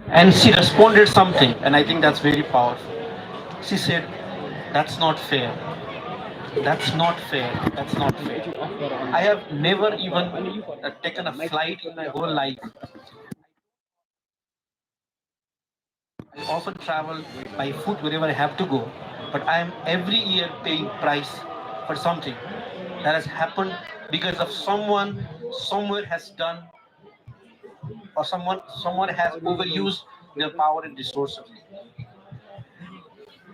And she responded something, and I think that's very powerful. She said, "That's not fair. That's not fair. That's not fair." I have never even taken a flight in my whole life. I often travel by foot wherever I have to go, but I am every year paying price for something that has happened because of someone somewhere has done, or someone has overused their power and resources.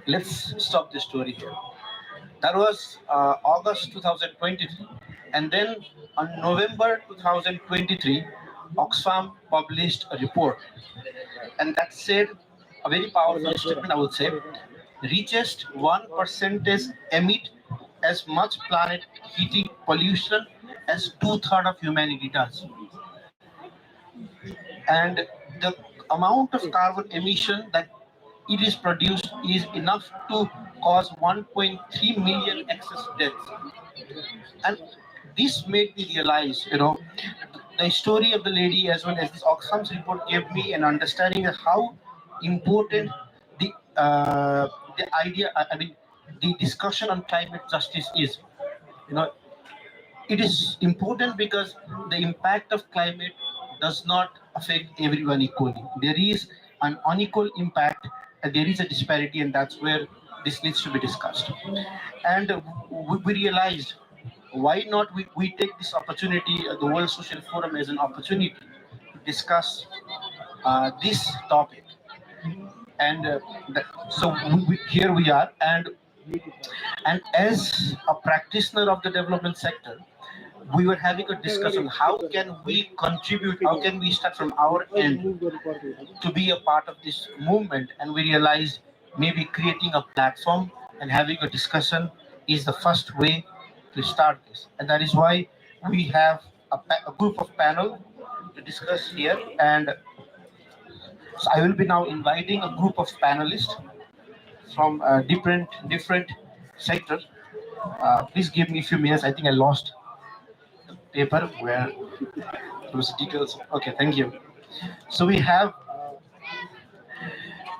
Let's stop the story here. That was August 2023. And then on November 2023, Oxfam published a report. And that said, a very powerful statement, I would say, richest 1% emit as much planet heating pollution as two-thirds of humanity does. And the amount of carbon emission that it is produced is enough to cause 1.3 million excess deaths. And this made me realize, the story of the lady as well as this Oxfam's report gave me an understanding of how important the idea, I mean, the discussion on climate justice is. You know, it is important because the impact of climate does not affect everyone equally. There is an unequal impact, and there is a disparity, and that's where this needs to be discussed. And we realized, why not we take this opportunity, the World Social Forum, as an opportunity to discuss this topic. And so here we are, and as a practitioner of the development sector, we were having a discussion, how can we contribute, how can we start from our end to be a part of this movement. And we realized maybe creating a platform and having a discussion is the first way to start this. And that is why we have a group of panel to discuss here. And so I will be now inviting a group of panelists from different sectors. Please give me a few minutes. I think I lost paper where those details. Okay, thank you. So we have.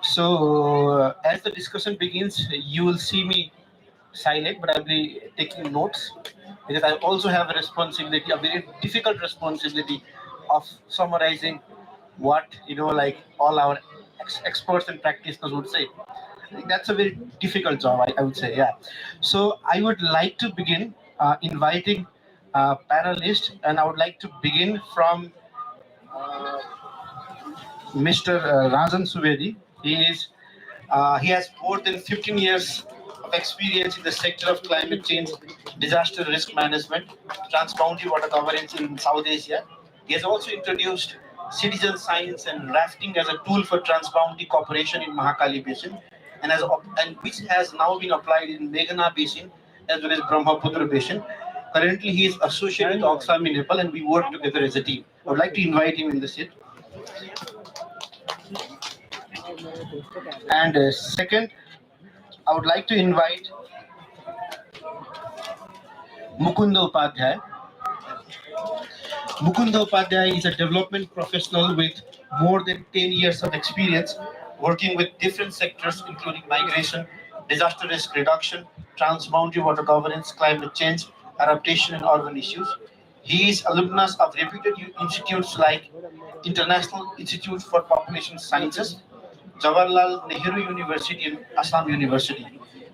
As the discussion begins, you will see me silent, but I'll be taking notes because I also have a responsibility, a very difficult responsibility of summarizing what like all our experts and practitioners would say. I think that's a very difficult job, I would say. Yeah. So I would like to begin inviting panelists, and I would like to begin from Mr. Rajan Suvedi. He has more than 15 years of experience in the sector of climate change, disaster risk management, transboundary water governance in South Asia. He has also introduced citizen science and rafting as a tool for transboundary cooperation in Mahakali Basin, and which has now been applied in Meghna Basin as well as Brahmaputra Basin. Currently, he is associated with Oxfam in Nepal, and we work together as a team. I would like to invite him in the seat. And second, I would like to invite Mukunda Upadhyay. Mukunda Upadhyay is a development professional with more than 10 years of experience working with different sectors, including migration, disaster risk reduction, transboundary water governance, climate change, adaptation, and urban issues. He is alumnus of reputed institutes like International Institute for Population Sciences, Jawaharlal Nehru University, and Assam University.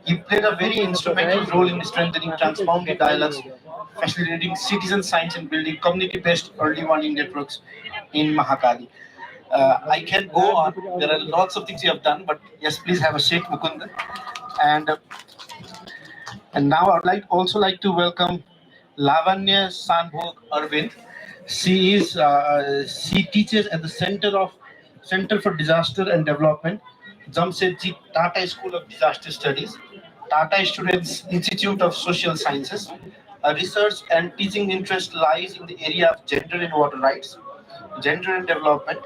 He played a very instrumental role in strengthening transboundary dialogues, facilitating citizen science, and building community-based early warning networks in Mahakali. I can go on. There are lots of things you have done, but yes, please have a seat, Mukunda. And and now I would also like to welcome Lavanya Sanbhog Arvind. She teaches at the Center for Disaster and Development, Jamshedji Tata School of Disaster Studies, Tata Students Institute of Social Sciences. Her research and teaching interest lies in the area of gender and water rights, gender and development,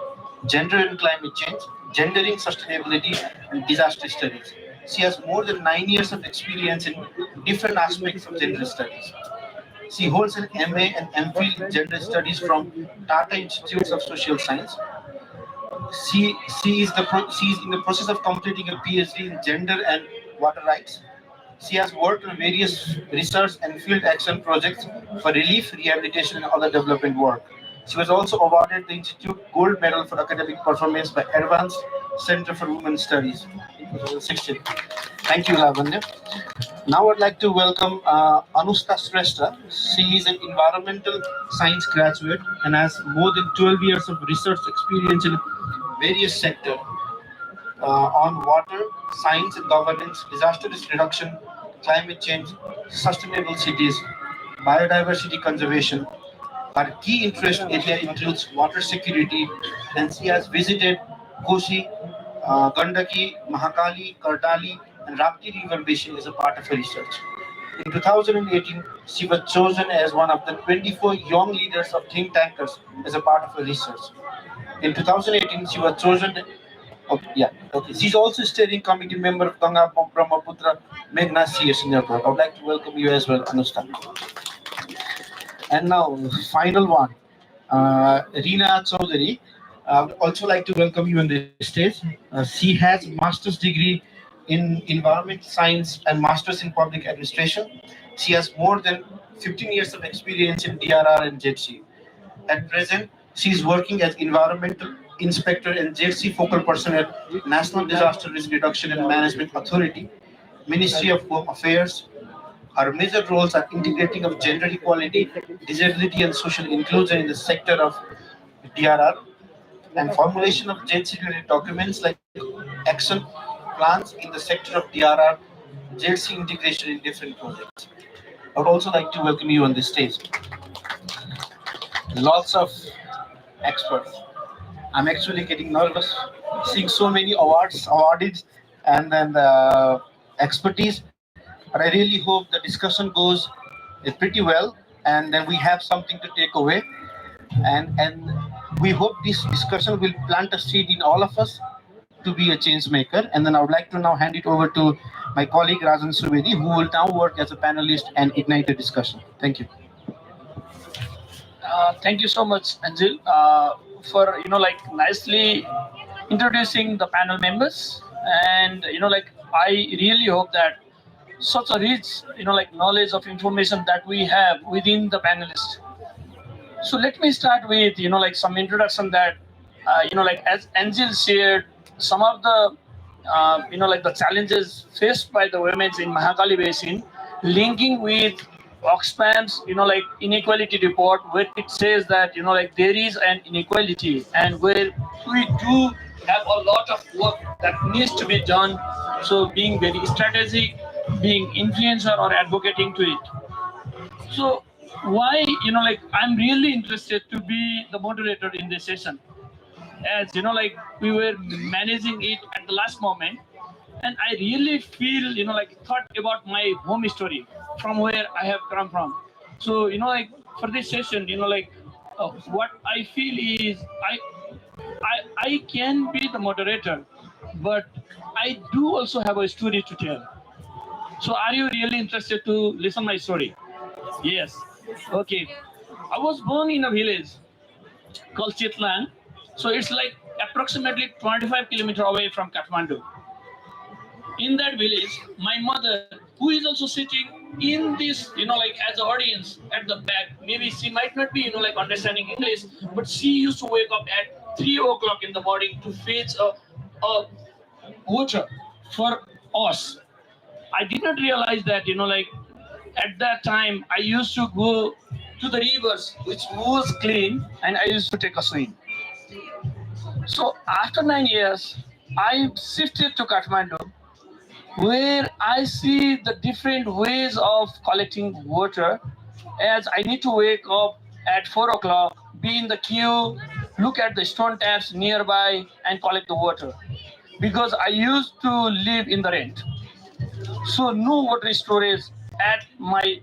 gender and climate change, gendering sustainability, and disaster studies. She has more than 9 years of experience in different aspects of gender studies. She holds an MA and MPhil in Gender Studies from Tata Institutes of Social Science. She is in the process of completing a PhD in gender and water rights. She has worked on various research and field action projects for relief, rehabilitation, and other development work. She was also awarded the Institute Gold Medal for Academic Performance by Advanced Center for Women's Studies in 2016. Thank you, Lavanya. Now I'd like to welcome Anushka Shrestha. She is an environmental science graduate and has more than 12 years of research experience in various sectors on water, science and governance, disaster risk reduction, climate change, sustainable cities, biodiversity conservation. Her key interest area includes water security, and she has visited Kosi, Gandaki, Mahakali, Kartali, and Rapti River Basin as a part of her research. In 2018, she was chosen as one of the 24 young leaders of think tankers as a part of her research. In 2018, she was chosen. Okay, yeah, okay. She's also steering committee member of Ganga Brahmaputra Meghna CS Network. I would like to welcome you as well, Anushka. And now, final one, Reena Chaudhary. I would also like to welcome you on the stage. She has master's degree in environment science and master's in public administration. She has more than 15 years of experience in DRR and JETC. At present, she is working as environmental inspector and JETC focal person at National Disaster Risk Reduction and Management Authority, Ministry of Home Affairs. Her major roles are integrating of gender equality, disability, and social inclusion in the sector of DRR, and formulation of gender-related documents like action plans in the sector of DRR, JLC integration in different projects. I would also like to welcome you on this stage. Lots of experts. I'm actually getting nervous seeing so many awarded, and then the expertise. But I really hope the discussion goes pretty well, and then we have something to take away. And we hope this discussion will plant a seed in all of us to be a change maker. And then I would like to now hand it over to my colleague Rajan Suvedi, who will now work as a panelist and ignite the discussion. Thank you. Thank you so much, Anjil, for nicely introducing the panel members. And I really hope that such a rich knowledge of information that we have within the panelists. So let me start with some introduction that as Angel shared some of the the challenges faced by the women in Mahakali Basin, linking with Oxfam's inequality report, where it says that there is an inequality and where we do have a lot of work that needs to be done. So being very strategic, being influencer or advocating to it. So why I'm really interested to be the moderator in this session, as we were managing it at the last moment, and I really feel thought about my home story from where I have come from. So for this session, what I feel is I can be the moderator, but I do also have a story to tell. So are you really interested to listen my story? Yes. Okay. I was born in a village called Chitlan. So it's like approximately 25 kilometers away from Kathmandu. In that village, my mother, who is also sitting in this, as an audience at the back, maybe she might not be, understanding English, but she used to wake up at 3 o'clock in the morning to fetch a water for us. I did not realize that, at that time, I used to go to the rivers, which was clean, and I used to take a swim. So after 9 years, I shifted to Kathmandu, where I see the different ways of collecting water, as I need to wake up at 4 o'clock, be in the queue, look at the stone taps nearby, and collect the water. Because I used to live in the rent. So no water storage at my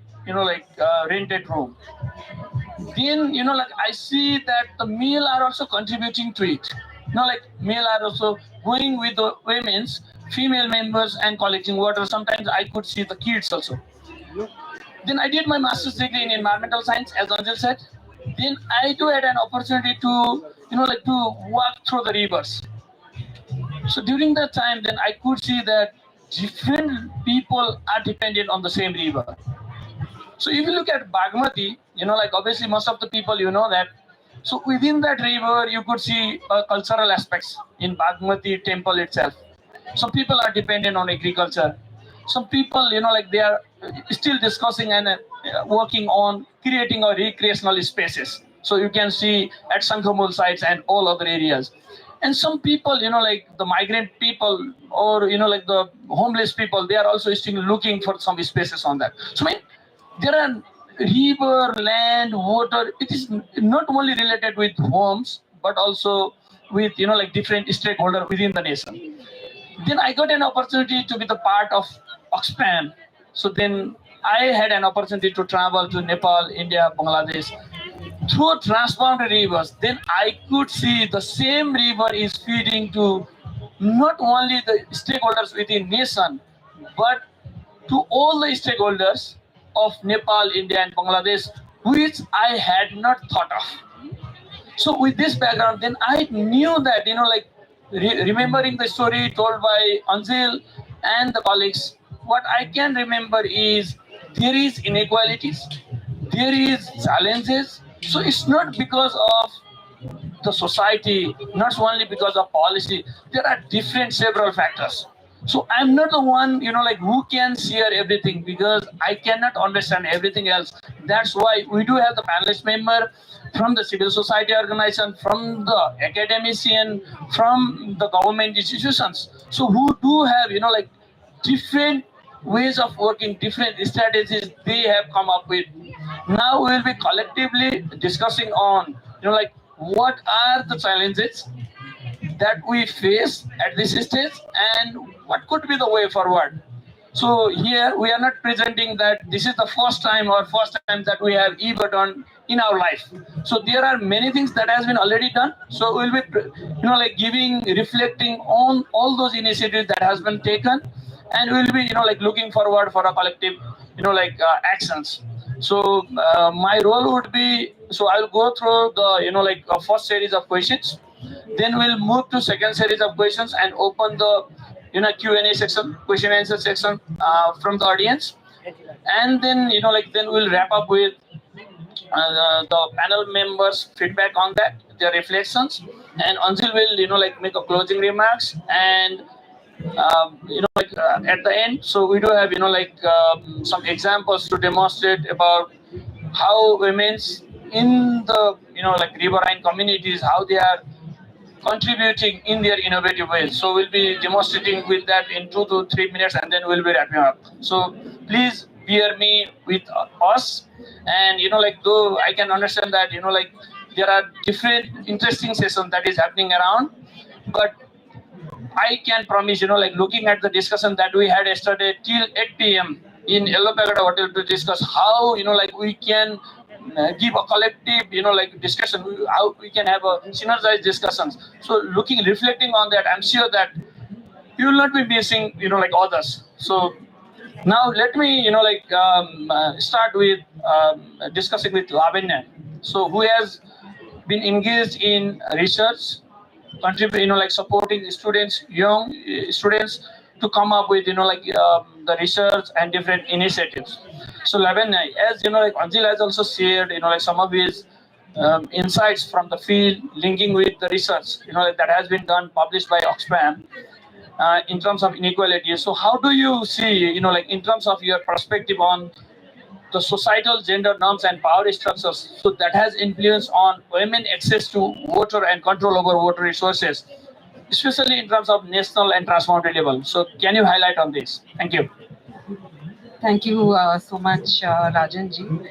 rented room. Then I see that the male are also contributing to it. Male are also going with the women's female members and collecting water. Sometimes I could see the kids also. Then I did my master's degree in environmental science, as Angel said. Then I too had an opportunity to like to walk through the rivers. So during that time, then I could see that different people are dependent on the same river. So if you look at Bagmati, like obviously most of the people that. So within that river, you could see cultural aspects in Bagmati temple itself. Some people are dependent on agriculture. Some people, like they are still discussing and working on creating a recreational spaces. So you can see at Sanghamul sites and all other areas. And some people, like the migrant people or, like the homeless people, they are also still looking for some spaces on that. So I mean, there are river, land, water. It is not only related with homes, but also with like different stakeholders within the nation. Then I got an opportunity to be the part of Oxfam. So then I had an opportunity to travel to Nepal, India, Bangladesh through transboundary rivers. Then I could see the same river is feeding to not only the stakeholders within nation, but to all the stakeholders of Nepal, India, and Bangladesh, which I had not thought of. So with this background, then I knew that, like remembering the story told by Anzil and the colleagues, what I can remember is there is inequalities, there is challenges. So it's not because of the society, not only because of policy. There are different several factors. So I'm not the one, like who can share everything because I cannot understand everything else. That's why we do have the panelist member from the civil society organization, from the academician, from the government institutions. So who do have, like different ways of working, different strategies they have come up with. Now we will be collectively discussing on, like what are the challenges that we face at this stage and what could be the way forward. So here we are not presenting that this is the first time or first time that we have ever done in our life. So there are many things that has been already done. So we'll be, like giving, reflecting on all those initiatives that has been taken, and we'll be, like looking forward for a collective, actions. So my role would be, so I'll go through the, like first series of questions, then we'll move to second series of questions and open the Q&A section, question and answer section from the audience, and then like then we'll wrap up with the panel members' feedback on that, their reflections, and Anjil will like make a closing remarks and at the end. So we do have like some examples to demonstrate about how women's in the like riverine communities, how they are contributing in their innovative ways. So we'll be demonstrating with that in 2 to 3 minutes, and then we'll be wrapping up. So please bear me with us, and like though I can understand that like there are different interesting sessions that is happening around, but I can promise, like looking at the discussion that we had yesterday till 8 p.m. in Yellow Pagoda Hotel to discuss how, like we can give a collective, like discussion, how we can have a synergized discussions. So looking, reflecting on that, I'm sure that you will not be missing, like others. So now let me, start with discussing with Lavanya. So who has been engaged in research, contribute, like supporting students, young students to come up with, the research and different initiatives. So Lavanya, as like Anjil has also shared, like some of his insights from the field linking with the research, that has been done, published by Oxfam in terms of inequality. So how do you see, like in terms of your perspective on the societal gender norms and power structures, so that has influence on women access to water and control over water resources, especially in terms of national and transboundary level. So can you highlight on this? Thank you. Thank you so much, Rajanji.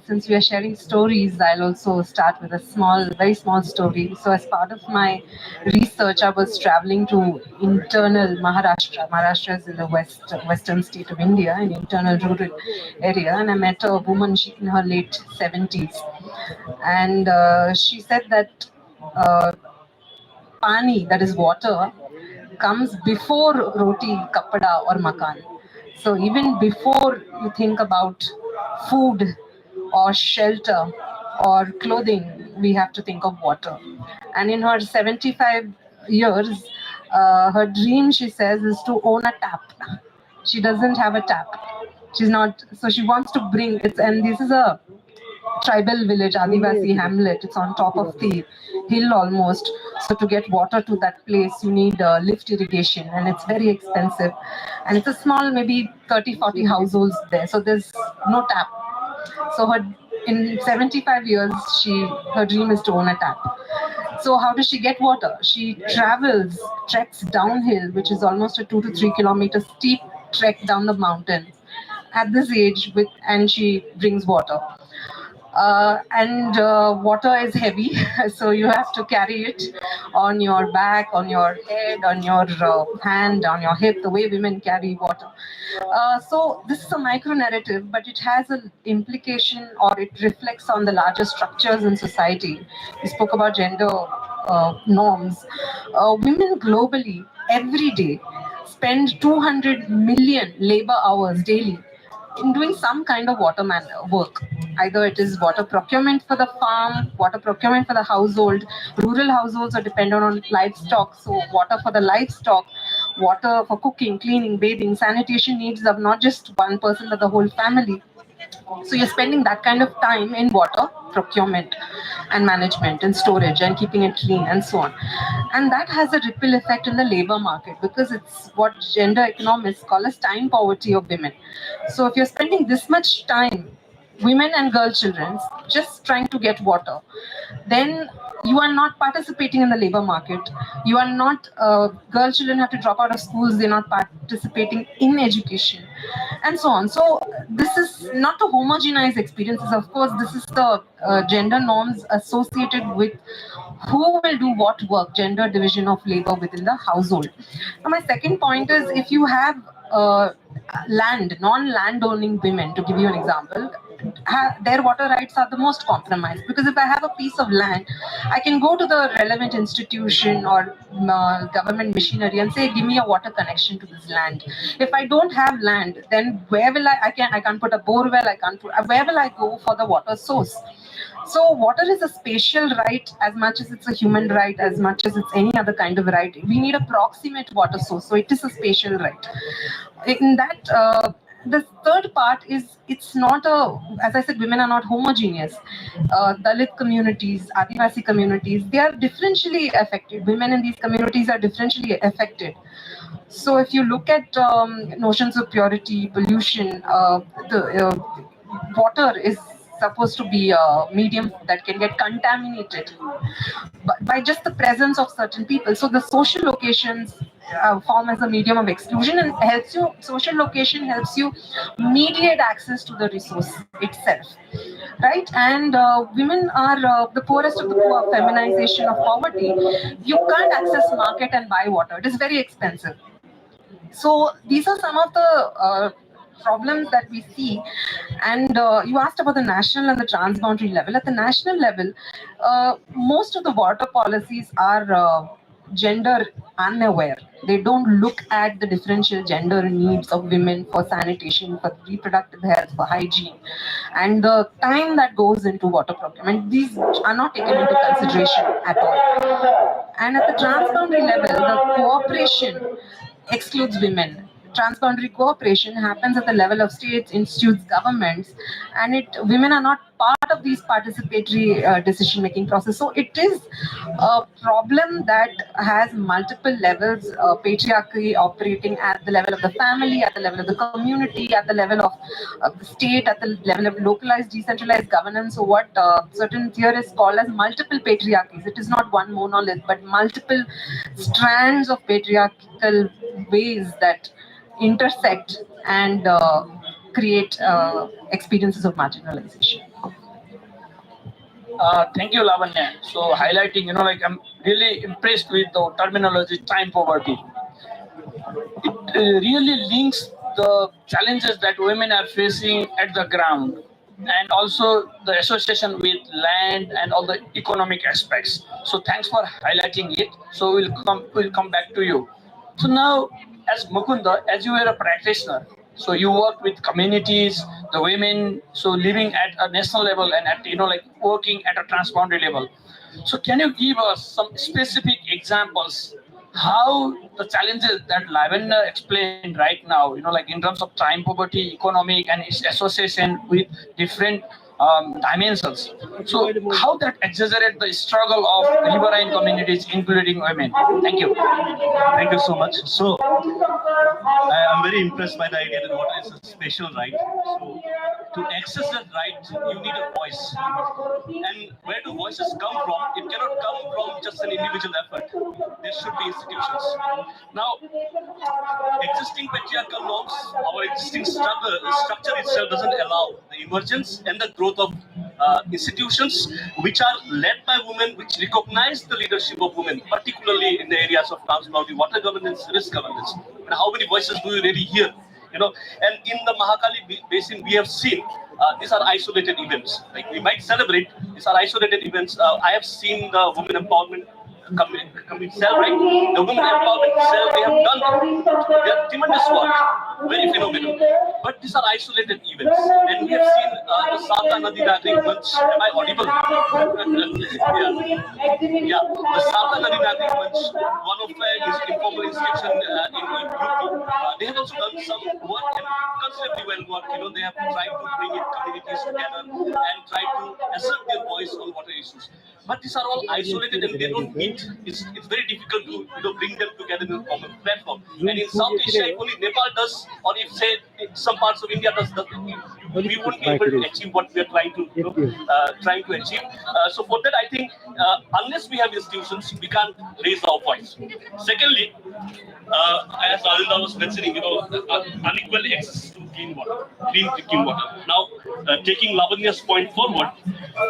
Since we are sharing stories, I'll also start with a very small story. So, as part of my research, I was traveling to internal Maharashtra. Maharashtra is in the western state of India, an internal rural area, and I met a woman. She in her late 70s, and she said that pani, that is water, comes before roti, kapada, or makan. So even before you think about food or shelter or clothing, we have to think of water. And in her 75 years, her dream, she says, is to own a tap. She doesn't have a tap. She's not, so she wants to bring it. And this is a tribal village, Adivasi hamlet. It's on top of the hill almost. So to get water to that place, you need lift irrigation, and it's very expensive. And it's a small, maybe 30, 40 households there. So there's no tap. So her in 75 years, her dream is to own a tap. So how does she get water? She travels, treks downhill, which is almost a 2 to 3 kilometer steep trek down the mountain at this age and she brings water. And water is heavy, so you have to carry it on your back, on your head, on your hand, on your hip, the way women carry water. So this is a micro narrative, but it has an implication, or it reflects on the larger structures in society. We spoke about gender norms. Women globally every day spend 200 million labor hours daily in doing some kind of work. Either it is water procurement for the farm, water procurement for the household. Rural households are dependent on livestock, so water for the livestock, water for cooking, cleaning, bathing, sanitation needs of not just one person but the whole family. So you're spending that kind of time in water procurement and management and storage and keeping it clean and so on. And that has a ripple effect in the labor market, because it's what gender economists call as time poverty of women. So if you're spending this much time, women and girl children, just trying to get water, then you are not participating in the labor market. You are not, girl children have to drop out of schools, they're not participating in education, and so on. So this is not to homogenize experiences. Of course, this is the gender norms associated with who will do what work, gender division of labor within the household. Now, my second point is, if you have non-land owning women, to give you an example, their water rights are the most compromised, because if I have a piece of land, I can go to the relevant institution or government machinery and say, give me a water connection to this land. If I don't have land, then where will I can't put a bore well, where will I go for the water source? So water is a spatial right as much as it's a human right, as much as it's any other kind of right. We need a proximate water source, so it is a spatial right. In that, the third part is, it's not as I said, women are not homogeneous. Dalit communities, Adivasi communities, they are differentially affected. Women in these communities are differentially affected. So if you look at notions of purity, pollution, the water is supposed to be a medium that can get contaminated by just the presence of certain people. So the social locations form as a medium of exclusion, and social location helps you mediate access to the resource itself, right? And women are the poorest of the poor, feminization of poverty. You can't access market and buy water. It is very expensive. So these are some of the problems that we see. And you asked about the national and the transboundary level. At the national level, most of the water policies are gender unaware. They don't look at the differential gender needs of women for sanitation, for reproductive health, for hygiene, and the time that goes into water procurement. These are not taken into consideration at all. And at the transboundary level, the cooperation excludes women. Transboundary cooperation happens at the level of states, institutes, governments, and women are not part of these participatory decision-making process. So it is a problem that has multiple levels: patriarchy operating at the level of the family, at the level of the community, at the level of the state, at the level of localized, decentralized governance. So what certain theorists call as multiple patriarchies. It is not one monolith, but multiple strands of patriarchal ways that intersect and create experiences of marginalization. Thank you, Lavanya. So highlighting, I'm really impressed with the terminology time poverty. It really links the challenges that women are facing at the ground, and also the association with land and all the economic aspects. So thanks for highlighting it. So we'll come back to you. So now, as Mukunda, as you were a practitioner, So you work with communities, the women, so living at a national level and at like working at a transboundary level. So can you give us some specific examples how the challenges that Lavender explained right now, like in terms of time poverty, economic, and its association with different dimensions. So how that exaggerate the struggle of riverine communities, including women. Thank you. Thank you so much. So I'm very impressed by the idea that water is a special right. So to access that right, you need a voice. And where do voices come from? It cannot come from just an individual effort. There should be institutions. Now, existing patriarchal norms, our existing structure itself doesn't allow the emergence and the growth of institutions which are led by women, which recognize the leadership of women, particularly in the areas of transboundary water governance, risk governance. And how many voices do you really hear? And in the Mahakali Basin, we have seen these are isolated events. Like we might celebrate, these are isolated events. I have seen the women empowerment coming cell, right? The women empowerment cell, they have done tremendous work, very phenomenal. But these are isolated events, and we have seen the Sata Nadi Nagri Manch. Am I audible? Yeah, the Sata Nadi Nagri Manch, one of the informal institution in UP. They have also done some work and considerably well work. They have tried to bring in communities together and try to assert their voice on water issues. But these are all isolated and they don't meet. It's very difficult to bring them together in a common platform. And in South Asia, if only Nepal does, or if say some parts of India does, we won't be able to achieve what we are trying to trying to achieve. So for that, I think unless we have institutions, we can't raise our voice. Secondly, as Alinda was mentioning, unequal access to clean drinking water. Now, taking Lavanya's point forward,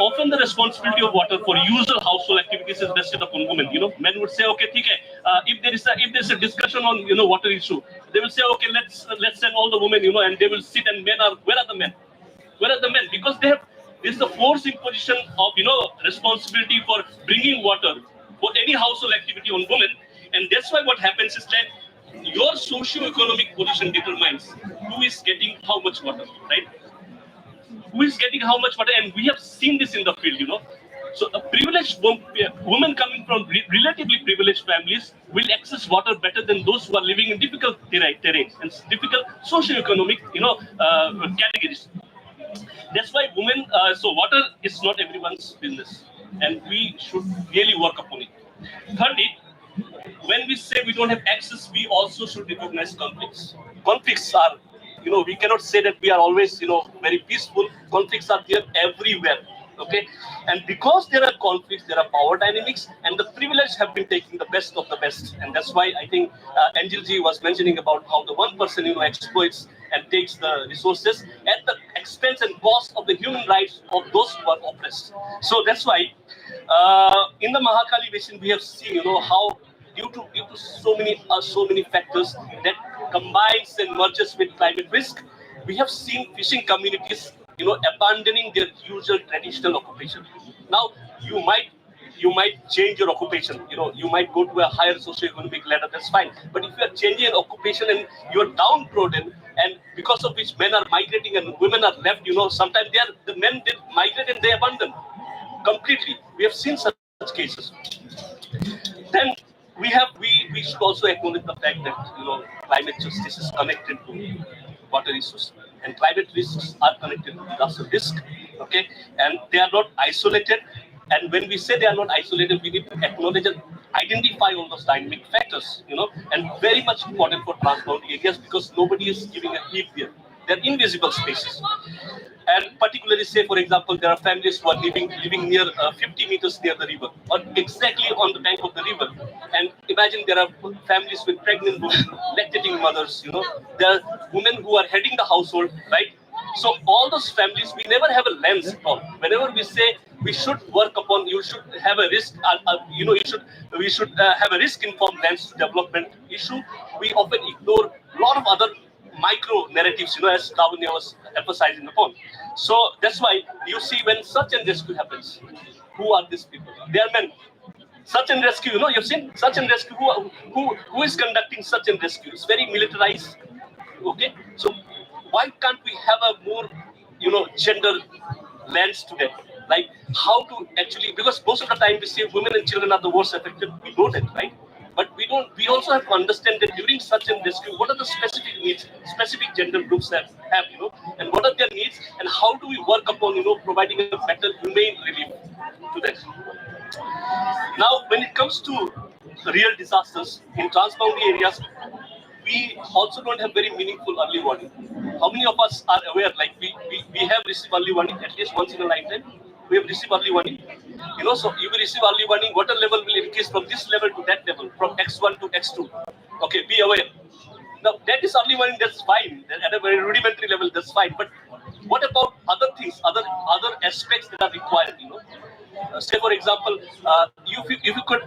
often the responsibility of water for usual household activities is vested upon women. Men would say, okay, theek hai, if there's a discussion on water issue, they will say, okay, let's send all the women, and they will sit and where are the men? Where are the men? Because this is the forced imposition of responsibility for bringing water for any household activity on women, and that's why what happens is that your socio-economic position determines who is getting how much water, right? Who is getting how much water, and we have seen this in the field. So a privileged women coming from relatively privileged families will access water better than those who are living in difficult terrains and difficult socio-economic categories. That's why women, so water is not everyone's business, and we should really work upon it. Thirdly, when we say we don't have access, we also should recognize conflicts. Conflicts are, we cannot say that we are always, very peaceful. Conflicts are there everywhere. Okay, and because there are conflicts, there are power dynamics, and the privileged have been taking the best of the best, and that's why I think Angel Ji was mentioning about how the one person exploits and takes the resources at the expense and cost of the human rights of those who are oppressed. So that's why in the Mahakali Basin we have seen how due to so many factors that combines and merges with climate risk, we have seen fishing communities abandoning their usual traditional occupation. Now you might change your occupation, you might go to a higher socio-economic ladder, that's fine, but if you are changing an occupation and you're downtrodden, and because of which men are migrating and women are left, sometimes the men did migrate and they abandon completely. We have seen such cases. Then we should also acknowledge the fact that climate justice is connected to water issues, and climate risks are connected to disaster risk. Okay, and they are not isolated. And when we say they are not isolated, we need to acknowledge and identify all those dynamic factors. And very much important for transboundary areas because nobody is giving a heat there. They're invisible spaces. And particularly, say for example, there are families who are living near 50 meters near the river, or exactly on the bank of the river. And imagine there are families with pregnant women, lactating mothers. There are women who are heading the household, right? So all those families, we never have a lens at all. Whenever we say we should work upon, you should have a risk, we should have a risk-informed lens to development issue. We often ignore a lot of other micro narratives, as Lavanya was emphasizing upon. So that's why you see when search and rescue happens, who are these people? They are men. Search and rescue, you've seen search and rescue. Who is conducting search and rescue? It's very militarized. Okay, so why can't we have a more, gender lens to that? Like how to actually, because most of the time we say women and children are the worst affected. We know that, right? But we don't. We also have to understand that during such a rescue, what are the specific needs specific gender groups have, and what are their needs, and how do we work upon, providing a better humane relief to that. Now, when it comes to real disasters in transboundary areas, we also don't have very meaningful early warning. How many of us are aware, like we have received early warning at least once in a lifetime? We have received early warning. So you will receive early warning, water level will increase from this level to that level, from X1 to X2. Okay, be aware. Now, that is early warning, that's fine. At a very rudimentary level, that's fine. But what about other things, other aspects that are required, say for example, if you could,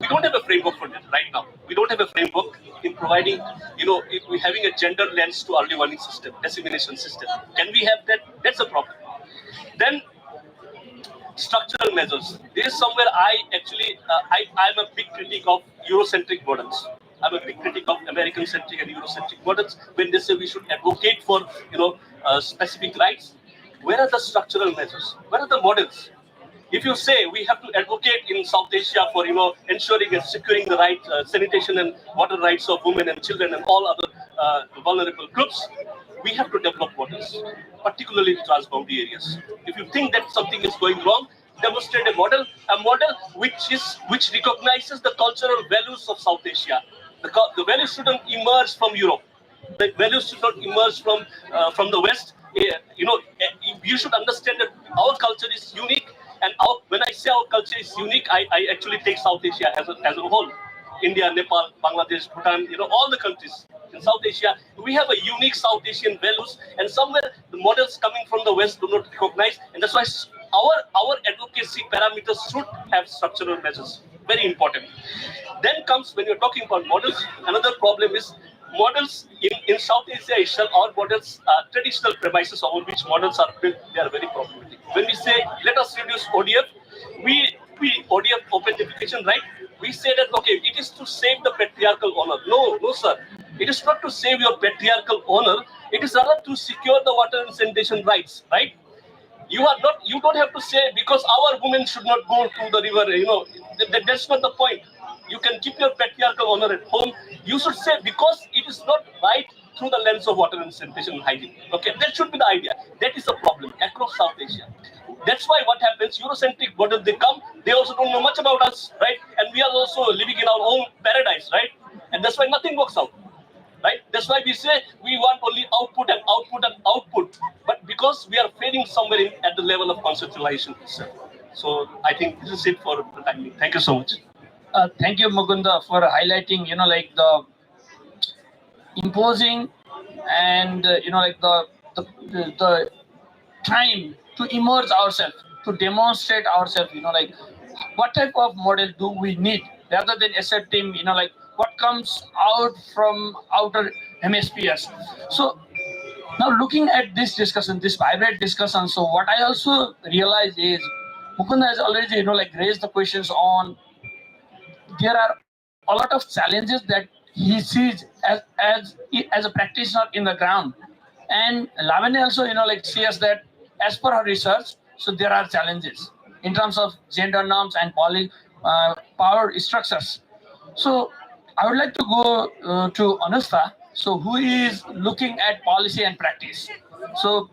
we don't have a framework for that right now. We don't have a framework in providing, if we're having a gender lens to early warning system, dissemination system. Can we have that? That's a problem. Then structural measures. This is somewhere I actually, I'm a big critic of Eurocentric models. I'm a big critic of American-centric and Eurocentric models when they say we should advocate for, specific rights. Where are the structural measures? Where are the models? If you say we have to advocate in South Asia for ensuring and securing the right sanitation and water rights of women and children and all other vulnerable groups, we have to develop models, particularly in transboundary areas. If you think that something is going wrong, demonstrate a model which recognizes the cultural values of South Asia. The values shouldn't emerge from Europe. The values should not emerge from the West. You should understand that our culture is unique, and when I say our culture is unique, I actually take South Asia as a whole. India, Nepal, Bangladesh, Bhutan, all the countries in South Asia, we have a unique South Asian values, and somewhere the models coming from the West do not recognize, and that's why our advocacy parameters should have structural measures. Very important. Then comes, when you're talking about models, another problem is models in South Asia itself, our models, traditional premises on which models are built, they are very problematic. When we say, let us reduce ODF, we ODF, open defecation, right? We say that, okay, it is to save the patriarchal honor. No, sir. It is not to save your patriarchal honor. It is rather to secure the water and sanitation rights, right? You don't have to say because our women should not go to the river, that's not the point. You can keep your patriarchal honor at home. You should say because it is not right through the lens of water and sanitation and hygiene. Okay, that should be the idea. That is a problem across South Asia. That's why what happens, Eurocentric borders, they come, they also don't know much about us, right? And we are also living in our own paradise, right? And that's why nothing works out. Right? That's why we say we want only output and output and output. But because we are failing somewhere at the level of conceptualization itself. So I think this is it for the time. Thank you so much. Thank you, Mukunda, for highlighting, like the imposing and, like the time to immerse ourselves, to demonstrate ourselves, like what type of model do we need rather than accepting, like what comes out from outer hemispheres. So now looking at this discussion, this vibrant discussion, so what I also realize is Mukunda has already, like raised the questions on there are a lot of challenges that he sees as a practitioner in the ground. And Lavanya also, like says that as per her research, so there are challenges in terms of gender norms and power structures. So I would like to go to Anusta, so who is looking at policy and practice. So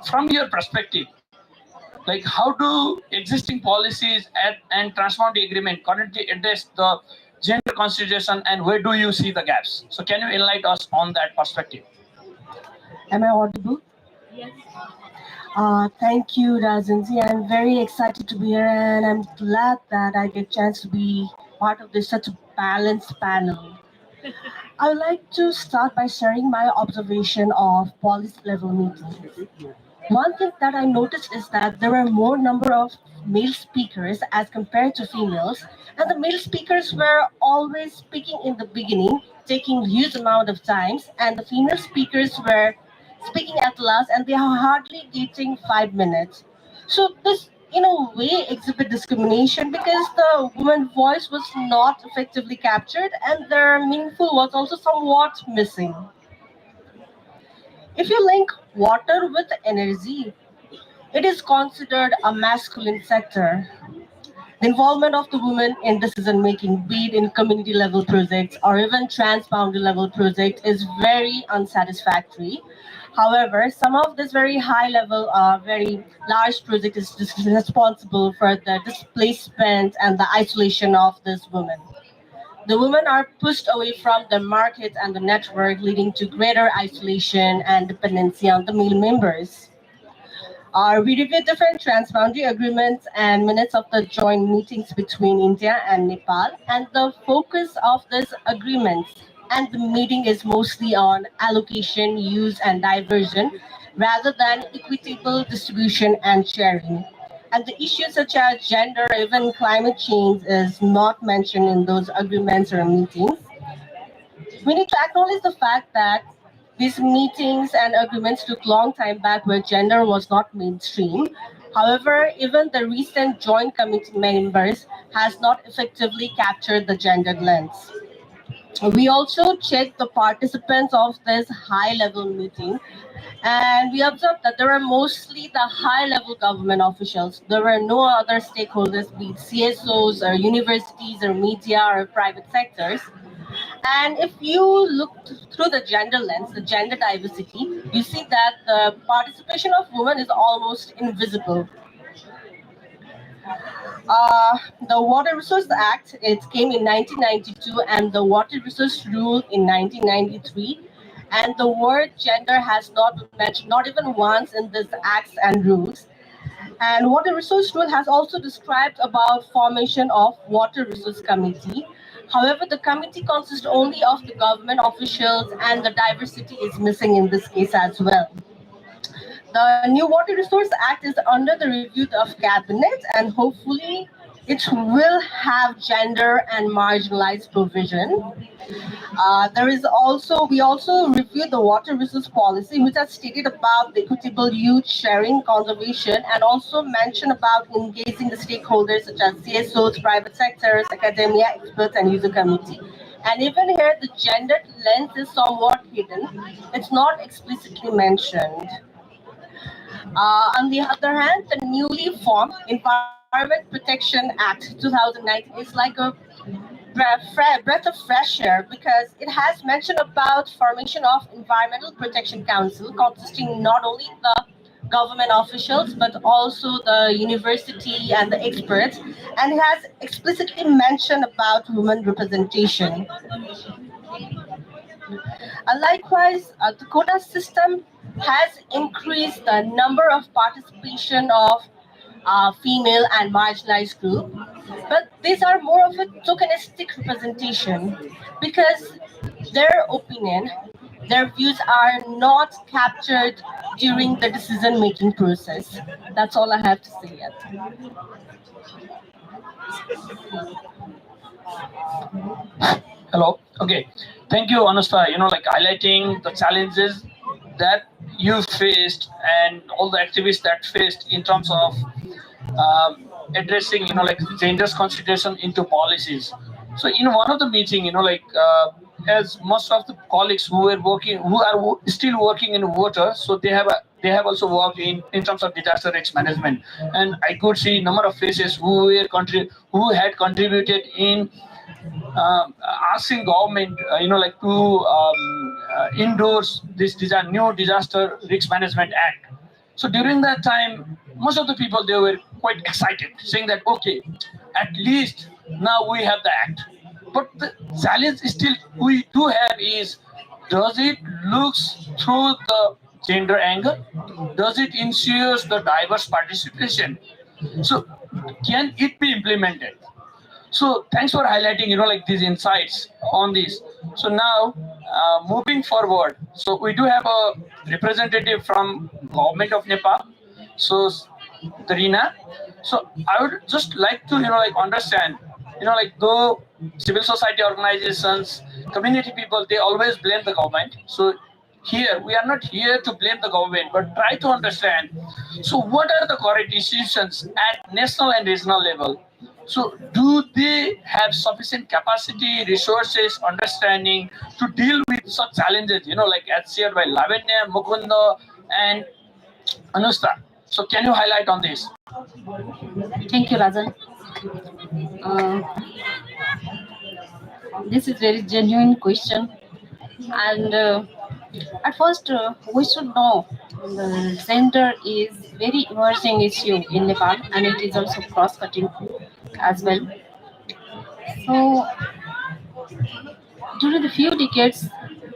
from your perspective, like how do existing policies and transboundary agreement currently address the gender consideration, and where do you see the gaps? So can you enlighten us on that perspective? Am I audible? Yes. Thank you, Rajanji. I'm very excited to be here, and I'm glad that I get a chance to be part of this such a balanced panel. I would like to start by sharing my observation of policy level meetings. One thing that I noticed is that there were more number of male speakers as compared to females, and the male speakers were always speaking in the beginning, taking huge amount of times, and the female speakers were speaking at last, and they are hardly getting 5 minutes. So this, in a way, exhibit discrimination because the woman voice was not effectively captured, and their meaningful was also somewhat missing. If you link water with energy, it is considered a masculine sector. The involvement of the women in decision making, be it in community level projects or even transboundary level projects, is very unsatisfactory. However, some of this very high level, very large project is responsible for the displacement and the isolation of these women. The women are pushed away from the market and the network, leading to greater isolation and dependency on the male members. We reviewed different transboundary agreements and minutes of the joint meetings between India and Nepal. And the focus of these agreements and the meeting is mostly on allocation, use, and diversion rather than equitable distribution and sharing. And the issues such as gender, even climate change, is not mentioned in those agreements or meetings. We need to acknowledge the fact that these meetings and agreements took long time back where gender was not mainstream. However, even the recent joint committee members has not effectively captured the gendered lens. We also checked the participants of this high level meeting and we observed that there were mostly the high level government officials. There were no other stakeholders, be it CSOs or universities or media or private sectors. And if you look through the gender lens, the gender diversity, you see that the participation of women is almost invisible. The Water Resource Act, it came in 1992, and the Water Resource Rule in 1993. And the word gender has not been mentioned, not even once in these acts and rules. And Water Resource Rule has also described about formation of Water Resource Committee. However, the committee consists only of the government officials and the diversity is missing in this case as well. The new Water Resource Act is under the review of cabinet and hopefully it will have gender and marginalized provision. There is also we also reviewed the water resource policy, which has stated about the equitable use, sharing, conservation, and also mentioned about engaging the stakeholders such as CSOs, private sectors, academia, experts, and user community. And even here, the gender lens is somewhat hidden. It's not explicitly mentioned. On the other hand, the newly formed Environment Protection Act 2009 is like a breath of fresh air because it has mentioned about formation of environmental protection council consisting not only the government officials but also the university and the experts, and it has explicitly mentioned about women representation. Likewise, the quota system has increased the number of participation of female and marginalized group, but these are more of a tokenistic representation because their opinion, their views are not captured during the decision making process. That's all I have to say yet. Hello. Okay. Thank you, Anusta. Highlighting the challenges that you faced and all the activists that faced in terms of addressing, gender's consideration into policies. So in one of the meeting, as most of the colleagues who were working, who are still working in water, so they have also worked in terms of disaster risk management, and I could see number of faces who had contributed in asking government, to endorse this new disaster risk management act. So during that time, most of the people they were quite excited, saying that okay, at least now we have the act. But the challenge still we do have is, does it looks through the gender angle? Does it ensures the diverse participation? So can it be implemented? So thanks for highlighting, these insights on this. So now, moving forward, so we do have a representative from government of Nepal. So the Rina. So I would just like to, understand, though civil society organizations, community people, they always blame the government. So here we are not here to blame the government, but try to understand. So what are the correct decisions at national and regional level? So, do they have sufficient capacity, resources, understanding to deal with such challenges? Like as shared by Lavanya, Mukunda, and Anusta. So, can you highlight on this? Thank you, Rajan. Uh, this is very genuine question, and at first we should know the gender is very emerging issue in Nepal, and it is also cross-cutting as well. So, during the few decades,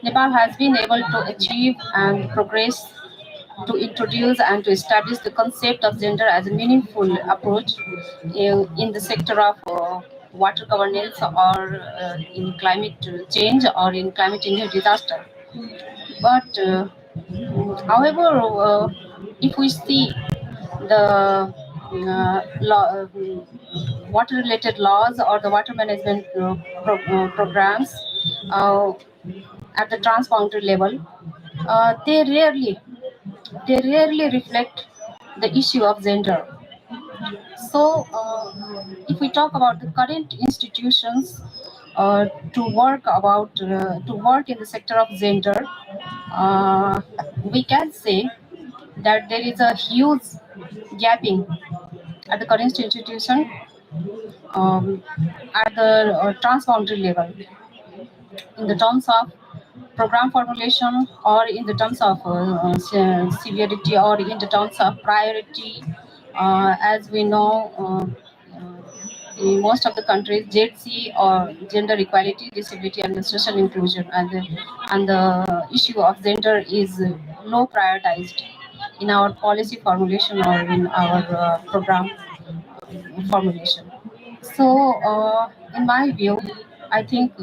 Nepal has been able to achieve and progress to introduce and to establish the concept of gender as a meaningful approach in the sector of water governance or in climate change or in climate change disaster. But however, if we see the water related laws or the water management programs uh, at the transboundary level, they rarely reflect the issue of gender. So, if we talk about the current institutions to work in the sector of gender, we can say that there is a huge gapping at the current institution um, at the transboundary level in the terms of program formulation or in the terms of severity or in the terms of priority. As we know, in most of the countries, JC or gender equality, disability, and the social inclusion, and the issue of gender is low prioritized in our policy formulation or in our program formulation. So, in my view, I think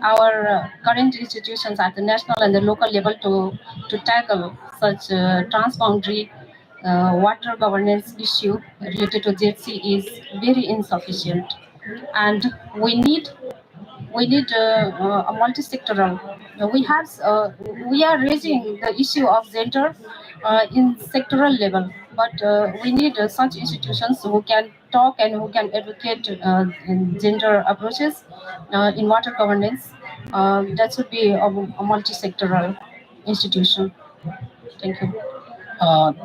our current institutions at the national and the local level to tackle such transboundary water governance issue related to JC is very insufficient, and we need a multi-sectoral. We are raising the issue of gender in sectoral level, but we need such institutions who can talk and who can advocate in gender approaches in water governance. That should be a multi-sectoral institution. Thank you.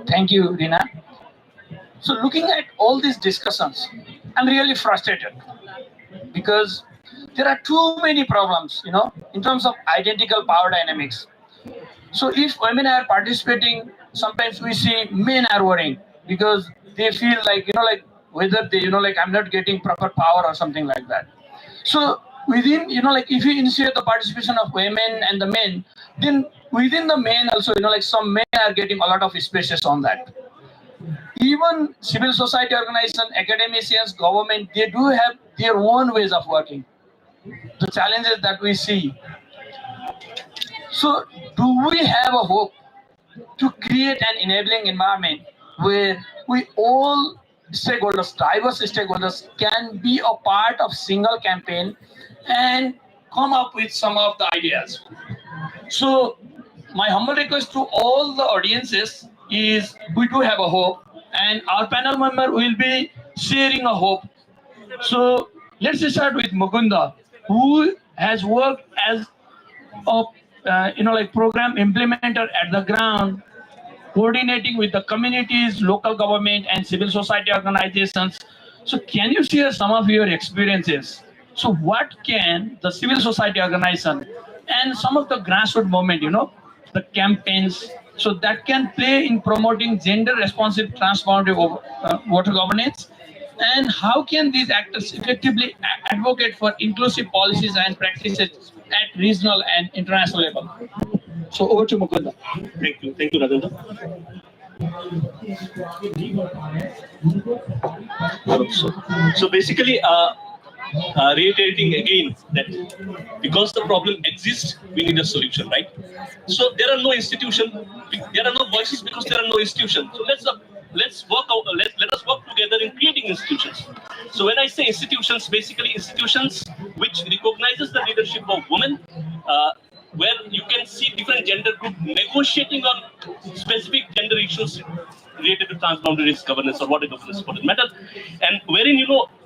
Thank you, Rina. So, looking at all these discussions, I'm really frustrated because there are too many problems, in terms of identical power dynamics. So, if women are participating, sometimes we see men are worrying because they feel like whether they, like I'm not getting proper power or something like that. So, within, like if you initiate the participation of women and the men, then within the men also, like some men are getting a lot of spaces on that. Even civil society organization, academicians, government, they do have their own ways of working. The challenges that we see. So, do we have a hope to create an enabling environment where we all stakeholders, diverse stakeholders, can be a part of single campaign and come up with some of the ideas? So, my humble request to all the audiences is we do have a hope, and our panel member will be sharing a hope. So, let's start with Mukunda, who has worked as a like program implementer at the ground, coordinating with the communities, local government, and civil society organizations. So, can you share some of your experiences? So, what can the civil society organization and some of the grassroots movement, the campaigns, so that can play in promoting gender responsive transboundary water governance? And how can these actors effectively advocate for inclusive policies and practices at regional and international level? So, over to Mukunda. Thank you, Rajendra. So basically, reiterating again that because the problem exists, we need a solution, right? So there are no institutions, there are no voices because there are no institutions. So let's work out. Let us work together in creating institutions. So when I say institutions, basically institutions which recognizes the leadership of women. Where you can see different gender groups negotiating on specific gender issues related to transboundary risk governance or water governance for that matter, and wherein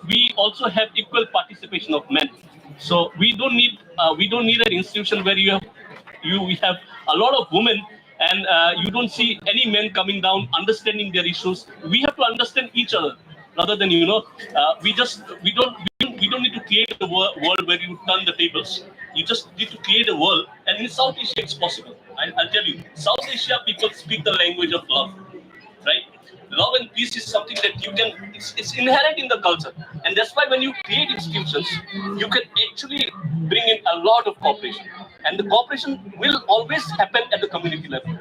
we also have equal participation of men. So we don't need an institution where we have a lot of women and you don't see any men coming down understanding their issues. We have to understand each other rather than we don't need to create a world where you turn the tables. You just need to create a world, and in South Asia it's possible. I'll tell you, South Asia people speak the language of love, right? Love and peace is something that you can, it's inherent in the culture. And that's why when you create institutions, you can actually bring in a lot of cooperation. And the cooperation will always happen at the community level.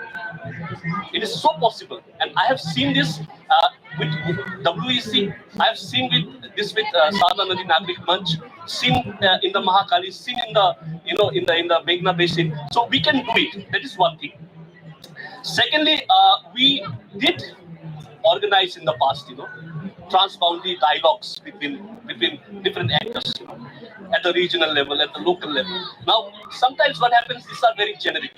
It is so possible. And I have seen this with WEC, I have seen this with Sadhana Nadi Nagrik Manch, seen in the Mahakali, seen in the, in the Meghna Basin. So we can do it. That is one thing. Secondly, we did organize in the past, transboundary dialogues between different actors, at the regional level, at the local level. Now, sometimes what happens, these are very generic.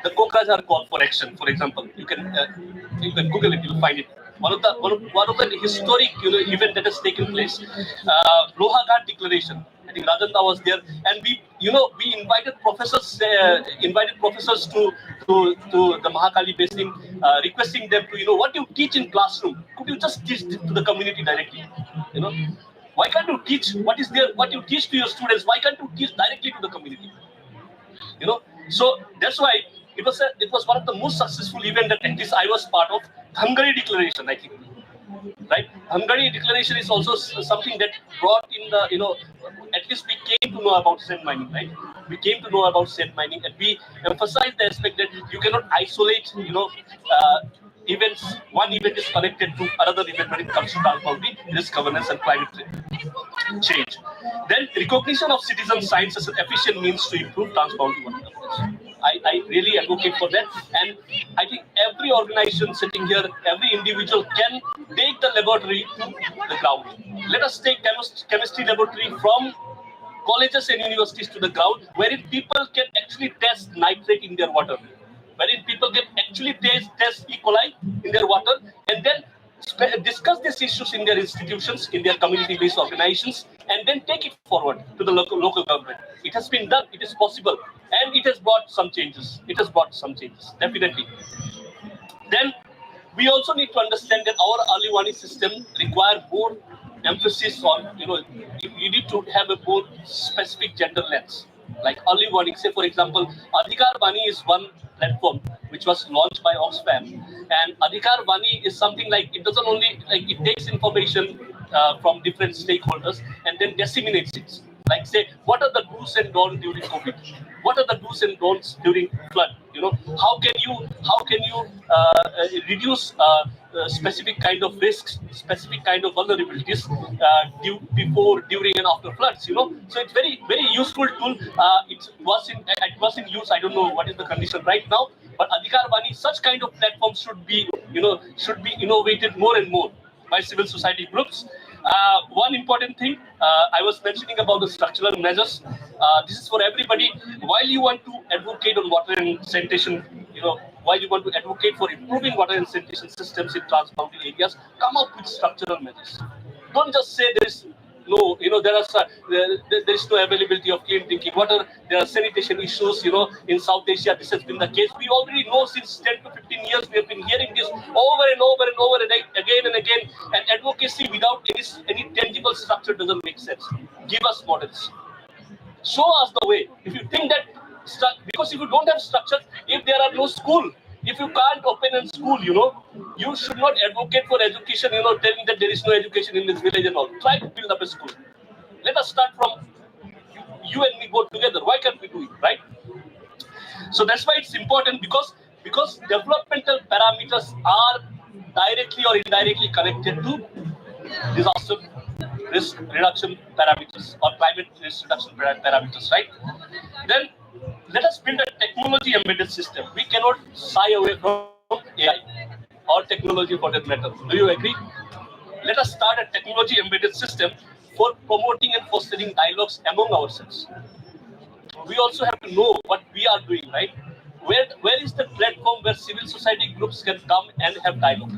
The Kokrajhar call for action, for example, you can Google it, you'll find it. One of the historic event that has taken place, Lohaghat Declaration. I think Rajanda was there, and we invited professors to the Mahakali Basin, requesting them to what you teach in classroom, could you just teach to the community directly? Why can't you teach what is there, what you teach to your students? Why can't you teach directly to the community? So that's why it was one of the most successful events that at least I was part of. Hungary Declaration, I think, right? Hungary Declaration is also something that brought in the at least we came to know about sand mining, right? We came to know about sand mining, and we emphasized the aspect that you cannot isolate events. One event is connected to another event when it comes to transboundary risk governance and climate change. Then recognition of citizen science as an efficient means to improve transboundary water governance. I really advocate for that, and I think every organization sitting here, every individual can take the laboratory to the ground. Let us take chemistry laboratory from colleges and universities to the ground, wherein people can actually test nitrate in their water, wherein people can actually test E. coli in their water, and then discuss these issues in their institutions, in their community-based organizations, and then take it forward to the local government. It has been done, it is possible, and it has brought some changes. It has brought some changes, definitely. Then we also need to understand that our early warning system require more emphasis on, you need to have a more specific gender lens. Like early warning, say for example, Adhikar Bani is one platform which was launched by Oxfam, and Adhikar Bani is something like, it doesn't only, like it takes information from different stakeholders and then disseminates it. Like say, what are the do's and don'ts during COVID? What are the do's and don'ts during flood? How can you reduce specific kind of risks, specific kind of vulnerabilities before, during, and after floods? So it's very useful tool. It was in use. I don't know what is the condition right now, but Adhikar Bani, such kind of platforms should be innovated more and more by civil society groups. One important thing I was mentioning about the structural measures. This is for everybody. While you want to advocate on water and sanitation, while you want to advocate for improving water and sanitation systems in transboundary areas, come up with structural measures. Don't just say there is no, there is no availability of clean drinking water. There are sanitation issues, in South Asia. This has been the case. We already know since 10 to 15 years. We have been hearing this over and over and over and again and again. And advocacy without any tangible structure doesn't make sense. Give us models. Show us the way. If you think that, because if you don't have structure, if there are no school, if you can't open a school, you should not advocate for education, telling that there is no education in this village and all. Try to build up a school. Let us start from you and me both together. Why can't we do it, right? So that's why it's important, because developmental parameters are directly or indirectly connected to disaster risk reduction parameters or climate risk reduction parameters, right? Then let us build a technology embedded system. We cannot shy away from AI or technology for that matter. Do you agree? Let us start a technology embedded system for promoting and fostering dialogues among ourselves. We also have to know what we are doing, right? Where is the platform where civil society groups can come and have dialogue?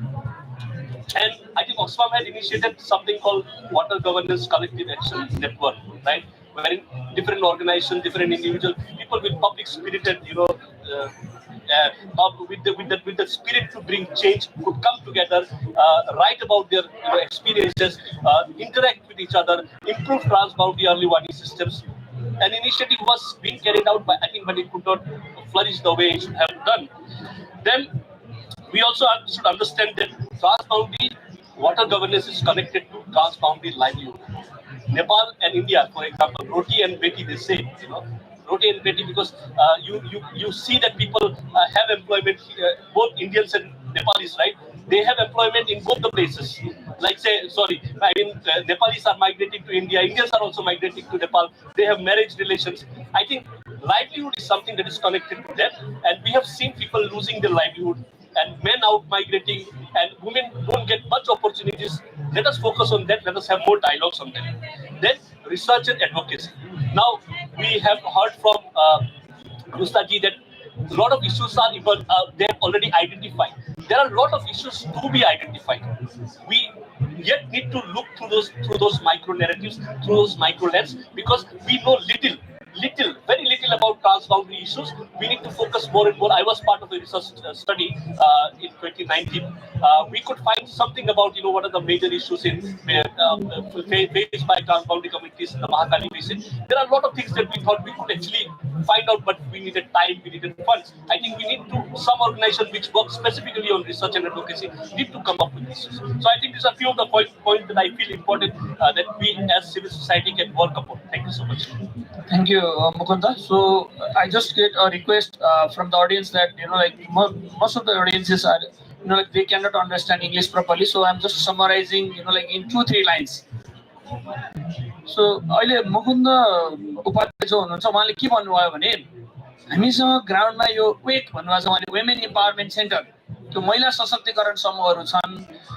And I think Oxfam had initiated something called Water Governance Collective Action Network, right? Wherein different organizations, different individual people with public spirited, with the spirit to bring change could come together, write about their experiences, interact with each other, improve transboundary early warning systems. An initiative was being carried out by, I think, but it could not flourish the way it should have done. Then we also should understand that transboundary water governance is connected to transboundary livelihood. Nepal and India, for example, roti and beti, they say, roti and beti, because you see that people have employment, both Indians and Nepalis, right? They have employment in both the places. Like say, sorry, I mean, Nepalis are migrating to India, Indians are also migrating to Nepal. They have marriage relations. I think livelihood is something that is connected to that, and we have seen people losing their livelihood and men out migrating and women don't get much opportunities. Let us focus on that. Let us have more dialogues on that. Then research and advocacy. Now we have heard from Rustaji that a lot of issues are even they have already identified. There are a lot of issues to be identified. We yet need to look through those micro narratives, through those micro lens, because we know very little about transboundary issues. We need to focus more and more. I was part of a research study in 2019. We could find something about what are the major issues faced by transboundary communities in the Mahakali Basin. There are a lot of things that we thought we could actually find out, but we needed time, we needed funds. I think we need to, some organization which works specifically on research and advocacy need to come up with this. So I think these are a few of the points that I feel important that we as civil society can work upon. Thank you so much. Thank you, Mukunda. So I just get a request from the audience that most of the audiences are they cannot understand English properly. So I'm just summarizing in 2-3 lines. सो अहिले मुकुन्द उपाध्याय जो हुनुहुन्छ उहाँले के भन्नुभयो भने हामीसँग ग्राउन्डमा यो वेक भन्नुभएको छ उहाँले वुमेन इम्पावरमेन्ट सेन्टर त्यो महिला सशक्तिकरण समूहहरू छन्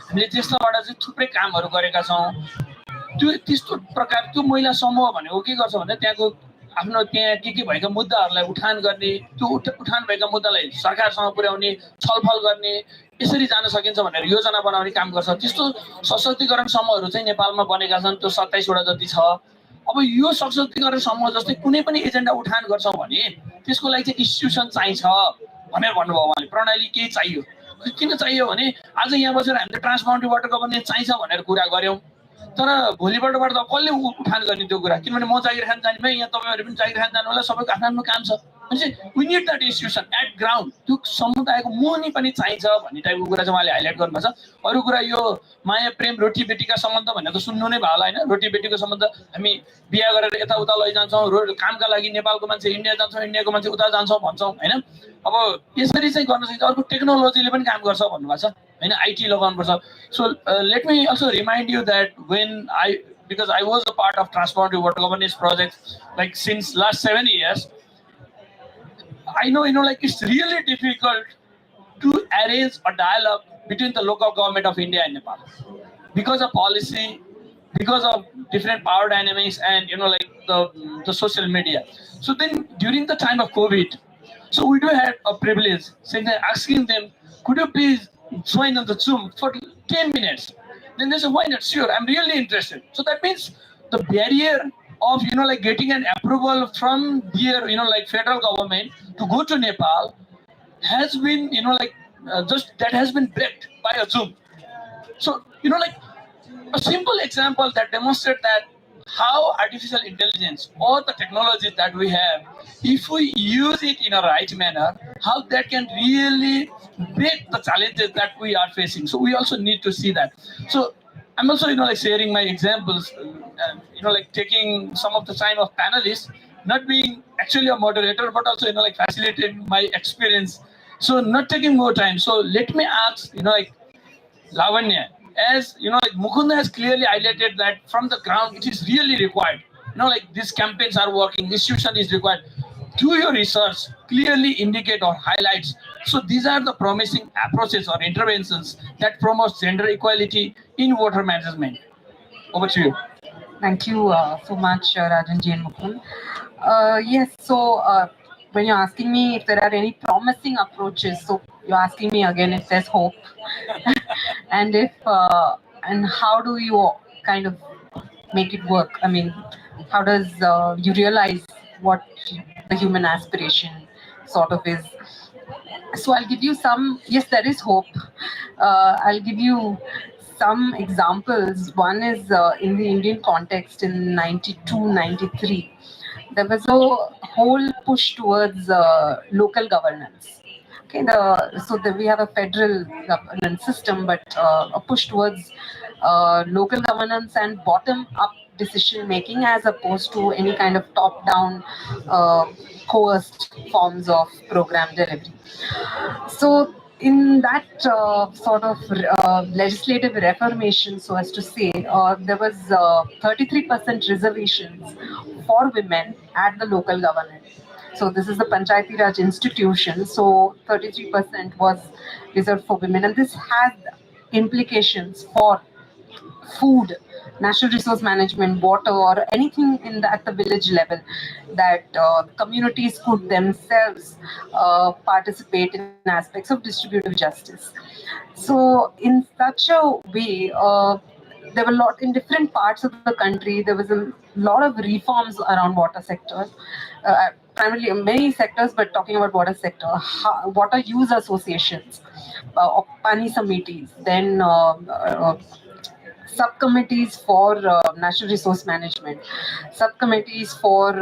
हामीले त्यसबाट चाहिँ थुप्रै कामहरू गरेका छौँ त्यो त्यस्तो प्रकार त्यो महिला समूह भनेको के गर्छ भने त्यहाँको आफ्नो त्यहाँ के भएका मुद्दाहरूलाई उठान गर्ने त्यो उठान भएका मुद्दालाई सरकारसँग पुर्याउने छलफल गर्ने यसरी जान सकिन्छ भनेर योजना बनाउने काम गर्छ त्यस्तो सशक्तिकरण समूहहरू चाहिँ नेपालमा बनेका छन् त्यो 27 वटा जति छ अब यो सशक्तिकरण समूह जस्तै कुनै पनि एजेन्डा उठान गर्छौं भने त्यसको लागि चाहिँ इन्स्टिट्युसन चाहिन्छ भनेर भन्नुभयो उहाँले प्रणाली के चाहियो किन चाहियो भने आज यहाँ बसेर हामीले ट्रान्सबाउन्डरी वाटर गभर्नेन्स चाहिन्छ भनेर कुरा गर्यौं तर भोलिपल्टबाट त कसले उठान गर्ने त्यो कुरा किनभने म जागिर खान जाने भए यहाँ तपाईहरु पनि जागिर खान जानु होला सबैको आफ्नो काम छ भनेपछि we need that institution at ground त्यो समुदायको मुनि पनि चाहिन्छ भन्ने टाइपको कुरा चाहिँ उहाँले हाइलाइट गर्नुभएको छ अरु कुरा यो माया प्रेम रोटी बेटीका सम्बन्ध भनेर त सुन्नु नै भयो होला हैन रोटी बेटीको सम्बन्ध हामी बिहा गरेर यता उता लैजान्छौं कामका लागि नेपालको मान्छे इन्डिया जान्छौं इन्डियाको मान्छे उता जान्छौं भन्छौं हैन अब यसरी चाहिँ गर्न सकिन्छ अर्को टेक्नोलोजीले पनि काम गर्छ भन्नुभएको छ हैन आईटी लगाउनुपर्छ so let me also remind you that when because I was a part of transboundary water governance projects like since last 7 years I know it's really difficult to arrange a dialogue between the local government of India and Nepal because of policy because of different power dynamics and the social media. So then during the time of COVID, so we do have a privilege saying that asking them, could you please join on the Zoom for 10 minutes? Then they say, why not? Sure, I'm really interested. So that means the barrier of getting an approval from their federal government to go to Nepal has been just that has been breaked by a Zoom. So a simple example that demonstrates that how artificial intelligence or the technology that we have, if we use it in a right manner, how that can really break the challenges that we are facing. So we also need to see that. So I'm also sharing my examples, taking some of the time of panelists, not being actually a moderator, but also facilitating my experience. So not taking more time. So let me ask, Lavanya, as Mukunda has clearly highlighted that from the ground it is really required. These campaigns are working, institution is required. Do your research clearly indicate or highlights. So these are the promising approaches or interventions that promote gender equality in water management. Over to you. Thank you so much, Rajanji and Mukund. Yes, so when you're asking me if there are any promising approaches, so you're asking me again if there's hope, and if and how do you kind of make it work? I mean, how does you realize what the human aspiration sort of is? So I'll give you some. Yes, there is hope. I'll give you some examples. One is in the Indian context in 92, 93. There was a whole push towards local governance. Okay, we have a federal governance system, but a push towards local governance and bottom-up decision making, as opposed to any kind of top-down coerced forms of program delivery. So, in that sort of legislative reformation, so as to say, there was 33% reservations for women at the local government. So this is the Panchayati Raj institution. So 33% was reserved for women, and this has implications for food, natural resource management, water, or anything in at the village level, that communities could themselves participate in aspects of distributive justice. So, in such a way, there were a lot in different parts of the country. There was a lot of reforms around water sectors, primarily many sectors, but talking about water sector, water use associations, pani committees, then subcommittees for natural resource management, subcommittees for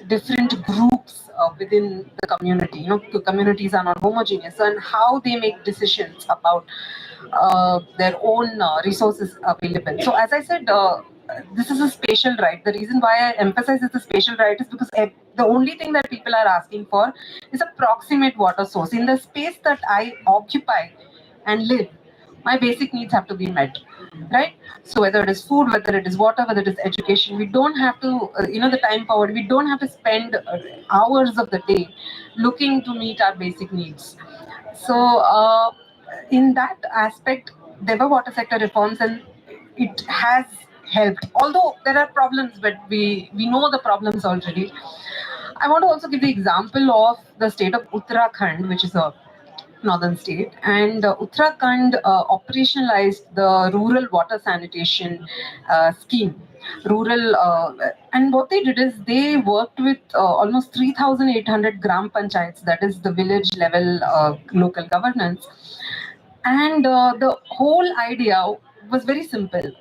different groups within the community. You know, communities are not homogeneous, and how they make decisions about their own resources available. So, as I said, this is a spatial right. The reason why I emphasize it's a spatial right is because the only thing that people are asking for is a proximate water source. In the space that I occupy and live, my basic needs have to be met, right? So whether it is food, whether it is water, whether it is education, we don't have to, the time power, we don't have to spend hours of the day looking to meet our basic needs. So in that aspect, there were water sector reforms, and it has helped, although there are problems, but we know the problems already. I want to also give the example of the state of Uttarakhand, which is a northern state, and Uttarakhand operationalized the rural water sanitation scheme. And what they did is they worked with almost 3,800 gram panchayats, that is the village level local governance. And the whole idea was very simple.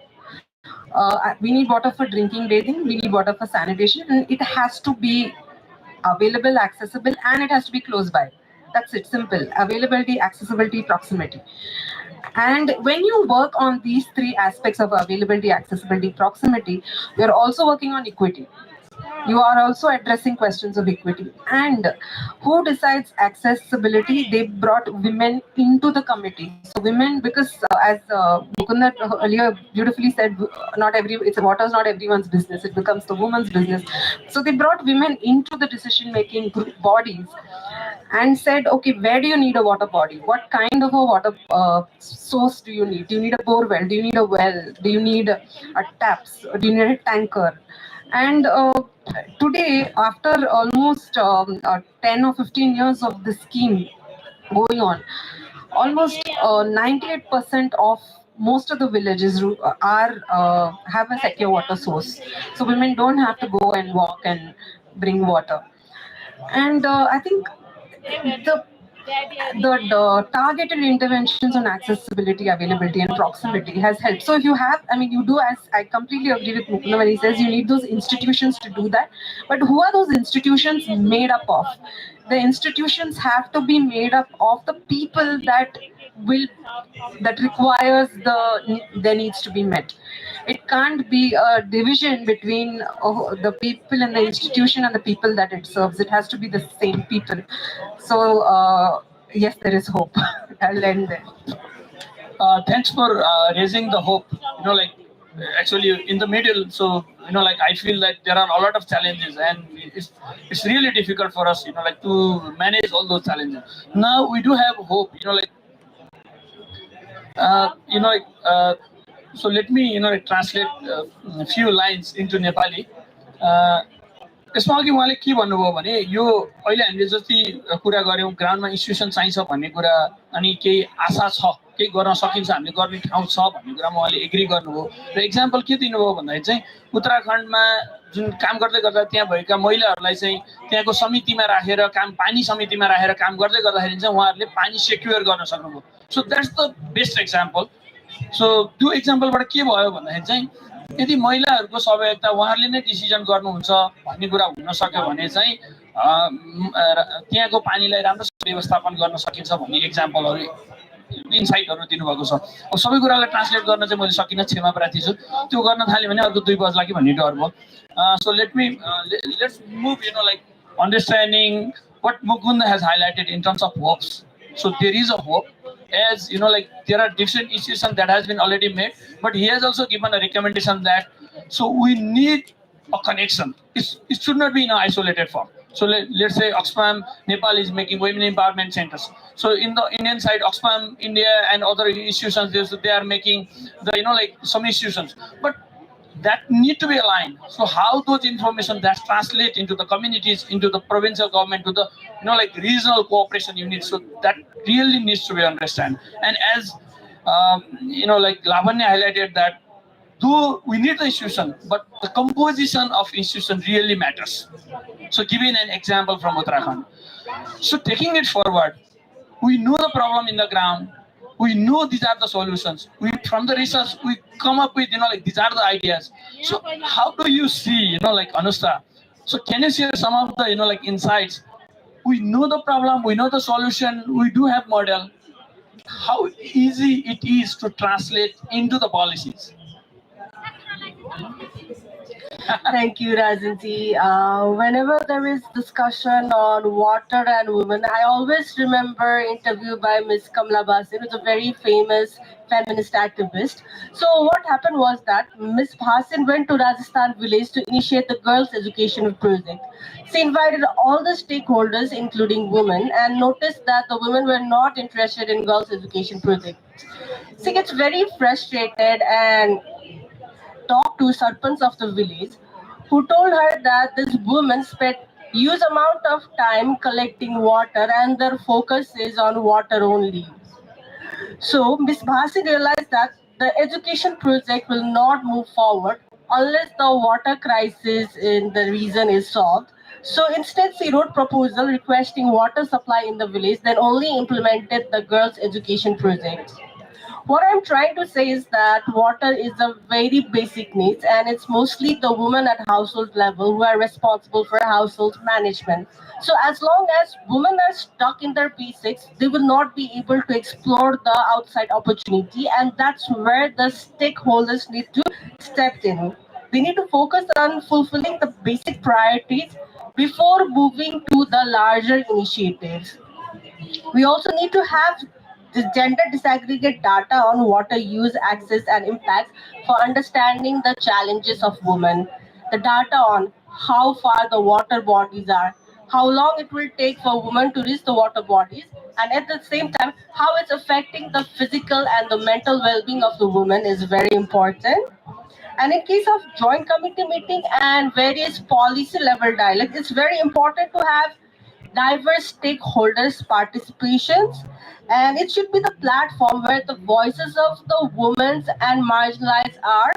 We need water for drinking, bathing, we need water for sanitation, and it has to be available, accessible, and it has to be close by. That's it, simple. Availability, accessibility, proximity. And when you work on these three aspects of availability, accessibility, proximity, you're also working on equity. You are also addressing questions of equity. And who decides accessibility? They brought women into the committee. So women, because as Mukunda earlier beautifully said, not every it's water is not everyone's business. It becomes the woman's business. So they brought women into the decision-making bodies and said, okay, where do you need a water body? What kind of a water source do you need? Do you need a bore well? Do you need a well? Do you need a taps? Do you need a tanker? And today, after almost 10 or 15 years of this scheme going on, almost 98% of most of the villages are have a secure water source. So women don't have to go and walk and bring water. And I think the the targeted interventions on accessibility, availability, and proximity has helped. So if you have, I mean, you do, as I completely agree with Mukunda when he says you need those institutions to do that. But who are those institutions made up of? The institutions have to be made up of the people will that requires their needs to be met. It can't be a division between the people in the institution and the people that it serves. It has to be the same people. So yes, there is hope. I'll end there. Thanks for raising the hope. Actually in the middle, so I feel that there are a lot of challenges, and it's really difficult for us, to manage all those challenges. Now we do have hope. Uh, you know, like, uh, so let me, translate a few lines into Nepali. Uh, यसमा अघि उहाँले के भन्नुभयो भने यो अहिले हामीले जति कुरा गऱ्यौँ ग्राउन्डमा इन्स्टिट्युसन चाहिन्छ भन्ने कुरा अनि केही आशा छ केही गर्न सकिन्छ हामीले गर्ने ठाउँ छ भन्ने कुरामा उहाँले एग्री गर्नुभयो र इक्जाम्पल के दिनुभयो भन्दाखेरि चाहिँ उत्तराखण्डमा जुन काम गर्दै गर्दा त्यहाँ भएका महिलाहरूलाई चाहिँ त्यहाँको समितिमा राखेर काम पानी समितिमा राखेर काम गर्दै गर्दाखेरि चाहिँ उहाँहरूले पानी सेक्युर गर्न सक्नुभयो so that's the best example so त्यो एक्जाम्पलबाट के भयो भन्दाखेरि चाहिँ यदि महिलाहरूको सहभागिता उहाँहरूले नै डिसिजन गर्नुहुन्छ भन्ने कुरा हुन सक्यो भने चाहिँ त्यहाँको पानीलाई राम्रोसँग व्यवस्थापन गर्न सकिन्छ भन्ने एक्जाम्पलहरू इन्साइटहरू दिनुभएको छ अब सबै कुरालाई ट्रान्सलेट गर्न चाहिँ मैले सकिनँ क्षमा प्रार्थी छु त्यो गर्न थाल्यो भने अर्को 2 बज्ला कि भन्ने डर भयो so let's move like understanding what Mukunda has highlighted in terms of hopes. So there is a hope, as like there are different institutions that has been already made, but he has also given a recommendation that so we need a connection. It should not be in an isolated form. So let's say Oxfam Nepal is making women empowerment centers. So in the Indian side, Oxfam India and other institutions they are making the like some institutions, but that need to be aligned. So how those information that translate into the communities, into the provincial government, to the like regional cooperation units, so that really needs to be understood. And as like Lavanya highlighted that though we need the institution, but the composition of institution really matters. So giving an example from Uttarakhand. So taking it forward, we know the problem in the ground. We know these are the solutions. From the research, we come up with, like these are the ideas. So how do you see, like Anusta? So can you share some of the, like insights? We know the problem, we know the solution, we do have model. How easy it is to translate into the policies? Thank you, Rajanji. Whenever there is discussion on water and women, I always remember interview by Miss Kamla Basin, who's a very famous feminist activist. So what happened was that Miss Bhasin went to Rajasthan village to initiate the girls' education project. She invited all the stakeholders, including women, and noticed that the women were not interested in girls' education project. She gets very frustrated and talked to serpents of the village, who told her that this woman spent huge amount of time collecting water and their focus is on water only. So Miss Bhasi realized that the education project will not move forward unless the water crisis in the region is solved. So instead, she wrote proposal requesting water supply in the village, then only implemented the girls' education project. What I'm trying to say is that water is a very basic need, and it's mostly the women at household level who are responsible for household management. So as long as women are stuck in their basics, they will not be able to explore the outside opportunity, and that's where the stakeholders need to step in. They need to focus on fulfilling the basic priorities before moving to the larger initiatives. We also need to have the gender disaggregate data on water use, access, and impacts for understanding the challenges of women. The data on how far the water bodies are, how long it will take for women to reach the water bodies, and at the same time, how it's affecting the physical and the mental well-being of the woman is very important. And in case of joint committee meeting and various policy level dialogue, it's very important to have diverse stakeholders' participations, and it should be the platform where the voices of the women and marginalized are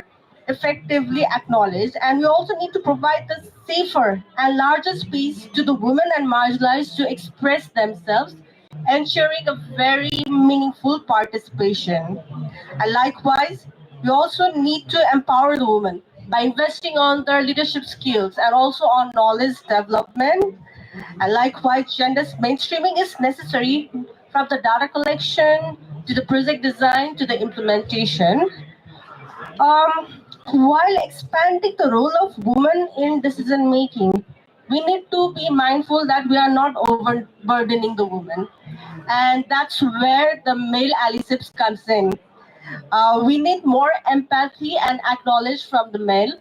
effectively acknowledged. And we also need to provide the safer and larger space to the women and marginalized to express themselves, ensuring a very meaningful participation. And likewise, we also need to empower the women by investing on their leadership skills and also on knowledge development. And likewise, gender mainstreaming is necessary from the data collection to the project design to the implementation. While expanding the role of women in decision making, we need to be mindful that we are not overburdening the woman. And that's where the male allyship comes in. We need more empathy and acknowledge from the male.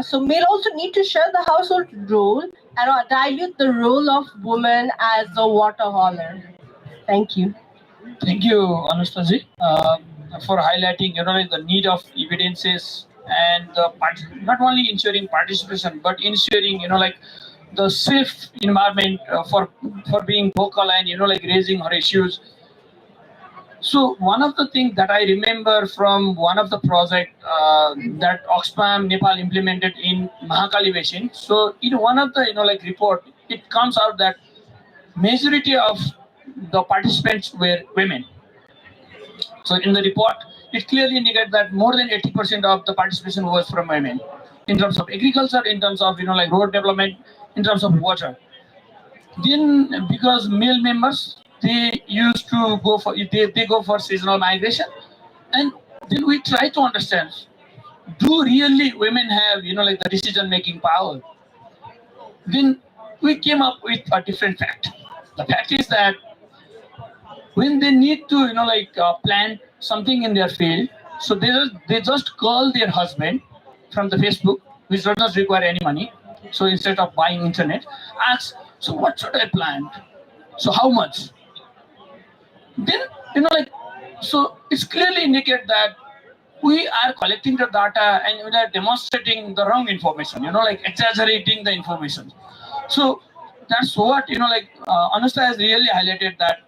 So male also need to share the household role and dilute the role of woman as a water hauler. Thank you. Thank you, Anastasia, for highlighting like the need of evidences and not only ensuring participation but ensuring the safe environment for being vocal and raising her issues. So one of the things that I remember from one of the project that Oxfam Nepal implemented in Mahakali Basin. So in one of the report, it comes out that majority of the participants were women. So in the report, it clearly indicates that more than 80% of the participation was from women, in terms of agriculture, in terms of road development, in terms of water. Then because male members they used to go for they go for seasonal migration, and then we try to understand, do really women have the decision making power? Then we came up with a different fact. The fact is that when they need to plant something in their field, so they just call their husband from the Facebook, which does not require any money. So instead of buying internet, ask, so what should I plant, so how much? Then so it's clearly indicate that we are collecting the data and we are demonstrating the wrong information, exaggerating the information. So that's what Anushka has really highlighted, that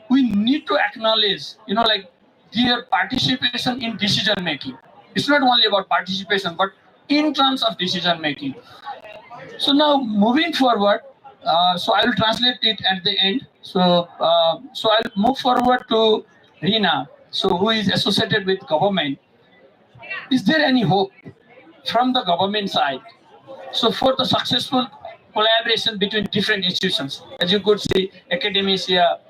we need to acknowledge their participation in decision making. It's not only about participation but in terms of decision making. So now moving forward, so I will translate it at the end. So I'll move forward to Rina, so who is associated with government. Is there any hope from the government side, so for the successful collaboration between different institutions, as you could see, academia,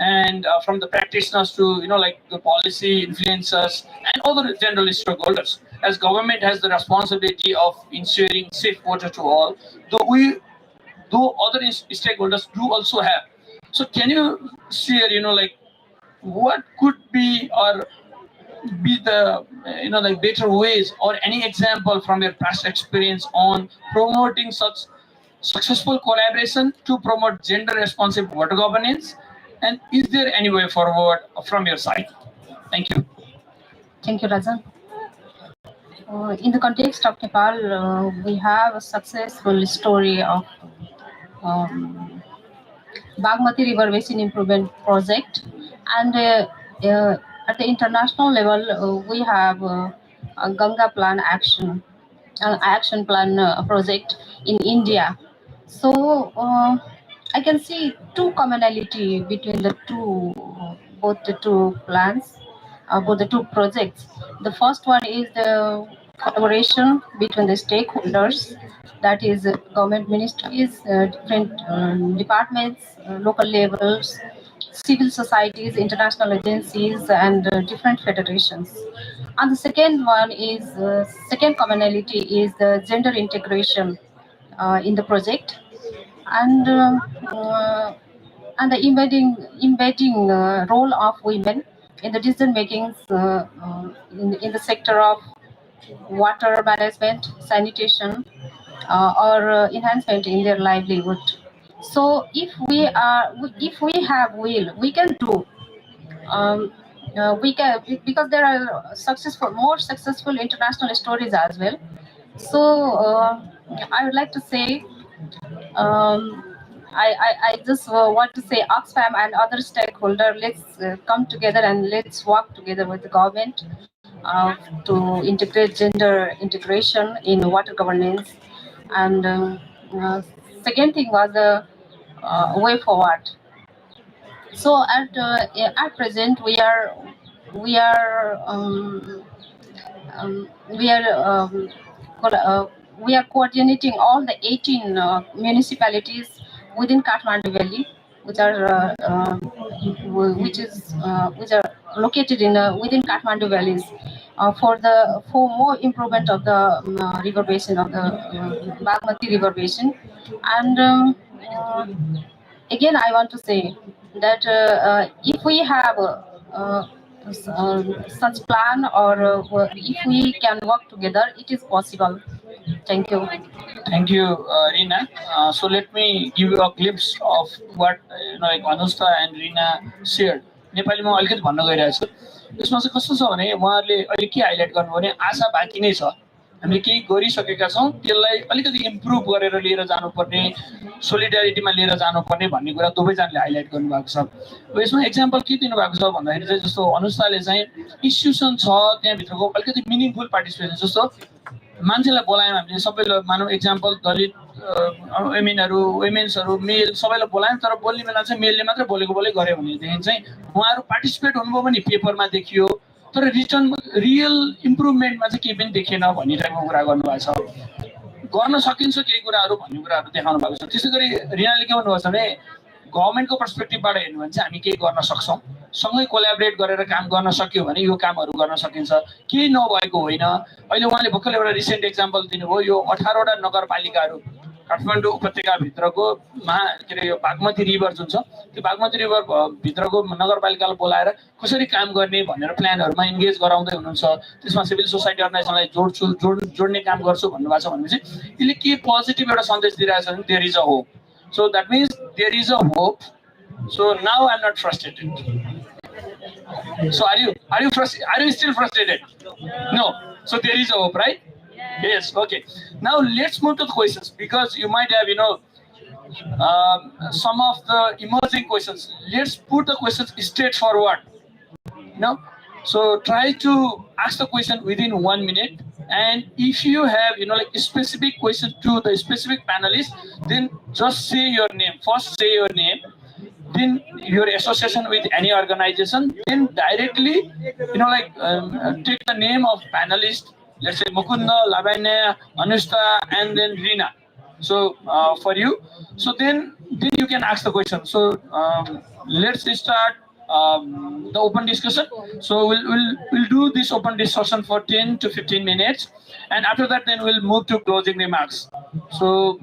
and from the practitioners to the policy influencers and other general stakeholders, as government has the responsibility of ensuring safe water to all, though other stakeholders do also have. So can you share what could be or be the better ways, or any example from your past experience on promoting such successful collaboration to promote gender responsive water governance, and is there any way forward from your side? Thank you. Thank you, Rajan. In the context of Nepal, we have a successful story of um, Bagmati River Basin Improvement Project, and at the international level, we have a Ganga Plan action plan project in India. So I can see two commonality between the two, both the two plans, both the two projects. The first one is the collaboration between the stakeholders, that is government ministries, different departments, local levels, civil societies, international agencies, and different federations. And the second one is second commonality is the gender integration in the project, and and the embedding role of women in the decision making in the sector of water management, sanitation, or enhancement in their livelihood. So if we have will, we can do. Um, we can, because there are more successful international stories as well. So I would like to say, I just want to say Oxfam and other stakeholders, let's come together and let's work together with the government to integrate gender integration in water governance. And second thing was the way forward. So at present we are um, we are um, we are coordinating all the 18 municipalities within Kathmandu Valley, which are which are located in within Kathmandu valleys, for more improvement of the river basin of the Bagmati river basin. And again, I want to say that if we have such plan, or if we can work together, it is possible. Thank you. Thank you, Rina. So let me give you a glimpse of what Anushka and Rina shared. नेपालीमा अलिकति भन्न गइरहेको छु. यसमा चाहिँ कस्तो छ भने उहाँहरूले अहिले के हाइलाइट गर्नु भने आशा बाँकी नै छ, हामीले केही गरिसकेका छौँ, त्यसलाई अलिकति इम्प्रुभ गरेर लिएर जानुपर्ने, सोलिडारिटीमा लिएर जानुपर्ने भन्ने कुरा दुवैजनाले हाइलाइट गर्नुभएको छ। अब यसमा एक्जाम्पल के दिनुभएको छ भन्दाखेरि चाहिँ जस्तो अनुष्ठाले चाहिँ इन्स्टिट्युसन छ त्यहाँभित्रको अलिकति मिनिङफुल पार्टिसिपेसन, जस्तो मान्छेलाई बोलायौँ हामीले सबैलाई, मानौँ एक्जाम्पल दलित वुमेन्सहरू मेल सबैलाई बोलायौँ, तर बोल्ने बेला चाहिँ मेलले मात्रै बोलेको गऱ्यो भनेदेखि चाहिँ उहाँहरू पार्टिसिपेट हुनुभयो भने पेपरमा देखियो, तर रिटर्न रियल इम्प्रुभमेन्टमा चाहिँ केही पनि देखिएन भन्ने टाइपको कुरा गर्नुभएको छ। गर्न सकिन्छ केही कुराहरू भन्ने कुराहरू देखाउनु भएको छ। त्यसै गरी रिनाले के भन्नुभएको छ भने गभर्मेन्टको पर्सपेक्टिभबाट हेर्नु भने चाहिँ हामी केही गर्न सक्छौँ, सँगै कोलाबरेट गरेर काम गर्न सक्यो भने यो कामहरू गर्न सकिन्छ, केही नभएको होइन। अहिले उहाँले भर्खर एउटा रिसेन्ट एक्जाम्पल दिनुभयो, यो 18वटा नगरपालिकाहरू काठमाडौँ उपत्यकाभित्रको के अरे यो बागमती रिभर जुन छ त्यो बागमती रिभर भित्रको नगरपालिकालाई बोलाएर कसरी काम गर्ने भनेर प्लानहरूमा इन्गेज गराउँदै हुनुहुन्छ। त्यसमा सिभिल सोसाइटी अर्गनाइजेसनलाई जोड्ने काम गर्छु भन्नुभएको छ भनेपछि यसले के पोजिटिभ एउटा सन्देश दिइरहेको छ भने there is a hope. So that means there is a hope. So now I am not frustrated. So are you still frustrated? No. So there is a hope, right? Yes. Okay. Now let's move to the questions, because you might have some of the emerging questions. Let's put the questions straightforward. So try to ask the question within 1 minute, and if you have like specific questions to the specific panelist, then just say your name. First say your name, then your association with any organization, then directly take the name of panelist, let's say Mukunda, Lavanya, Anushka, and then Rina. So for you, so then you can ask the question. So let's start the open discussion. So we'll do this open discussion for 10 to 15 minutes, and after that then we'll move to closing remarks. So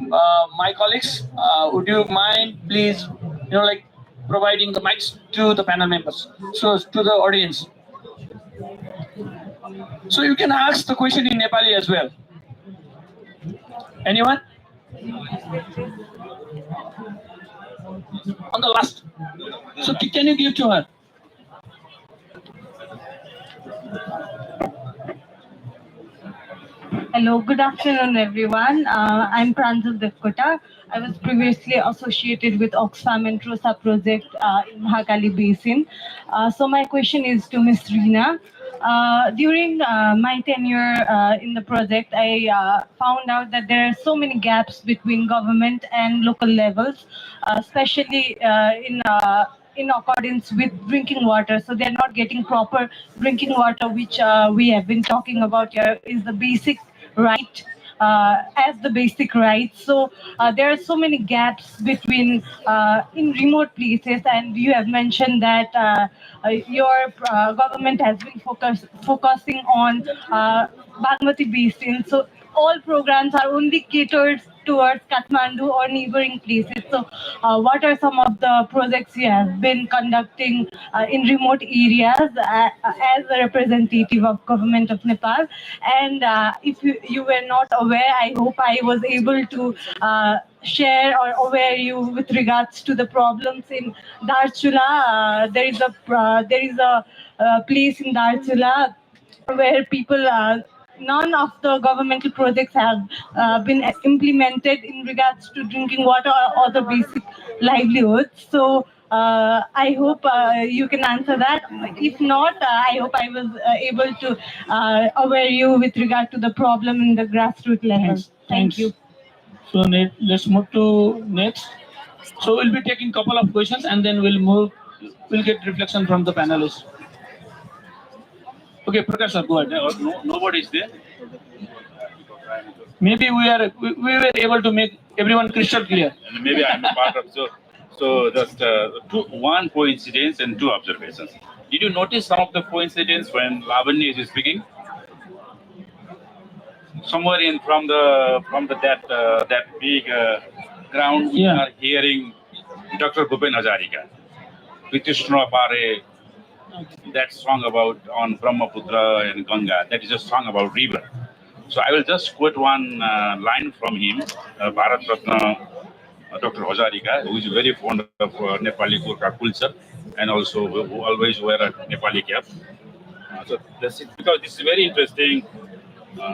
my colleagues, would you mind please providing the mics to the panel members, so to the audience. So you can ask the question in Nepali as well. Anyone? On the last. So can you give to her? Hello, good afternoon, everyone. I'm Pranjal Devkota. I was previously associated with Oxfam and TROSA project in Mahakali Basin. So my question is to Ms. Reena. During my tenure in the project, I found out that there are so many gaps between government and local levels, especially in accordance with drinking water. So they're not getting proper drinking water, which we have been talking about here, is the basic right, as the basic right. So there are so many gaps between in remote places, and you have mentioned that your government has been focusing on Bagmati Basin. So all programs are only catered towards Kathmandu or neighboring places. So what are some of the projects you have been conducting in remote areas as a representative of government of Nepal? And if you were not aware, I hope I was able to share or aware you with regards to the problems in Darchula. There is a place in Darchula where people none of the governmental projects have been implemented in regards to drinking water or other basic livelihoods. So I hope you can answer that. If not, I hope I was able to aware you with regard to the problem in the grassroots level. Thank you. So let's move to next. So we'll be taking couple of questions, and then we'll get reflection from the panelists. Okay, Prakash sir, go ahead. Nobody is there. Maybe we were able to make everyone crystal clear. And maybe I'm a part of so just one coincidence and two observations. Did you notice some of the coincidence when Lavanya is speaking? Somewhere in from that big ground, we are hearing Dr. Bhupen Hazarika, Krishna Pare. That song about on Brahmaputra and Ganga, that is a song about river. So I will just quote one line from him, Bharat Ratna Dr. Hazarika, who is very fond of Nepali Gurkha culture and also who always wear a Nepali cap. So this is, because this is very interesting.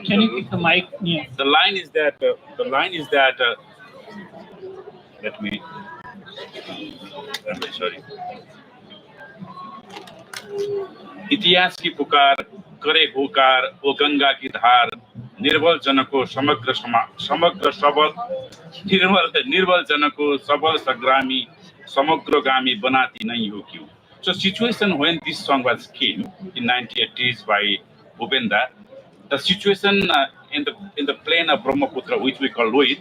Can you keep the mic near? The line is that. Let me. I'm very sorry. इतिहास की पुकार करे होकार ओ गंगा की धार निर्बल जनको समग्र सबल निर्बल जनको सबल संग्रामी समग्रगामी बनाती नहीं हो क्यों. So situation when this song was came in 1980s by Bhupendra, the situation in the plain of Brahmaputra, which we call Loit,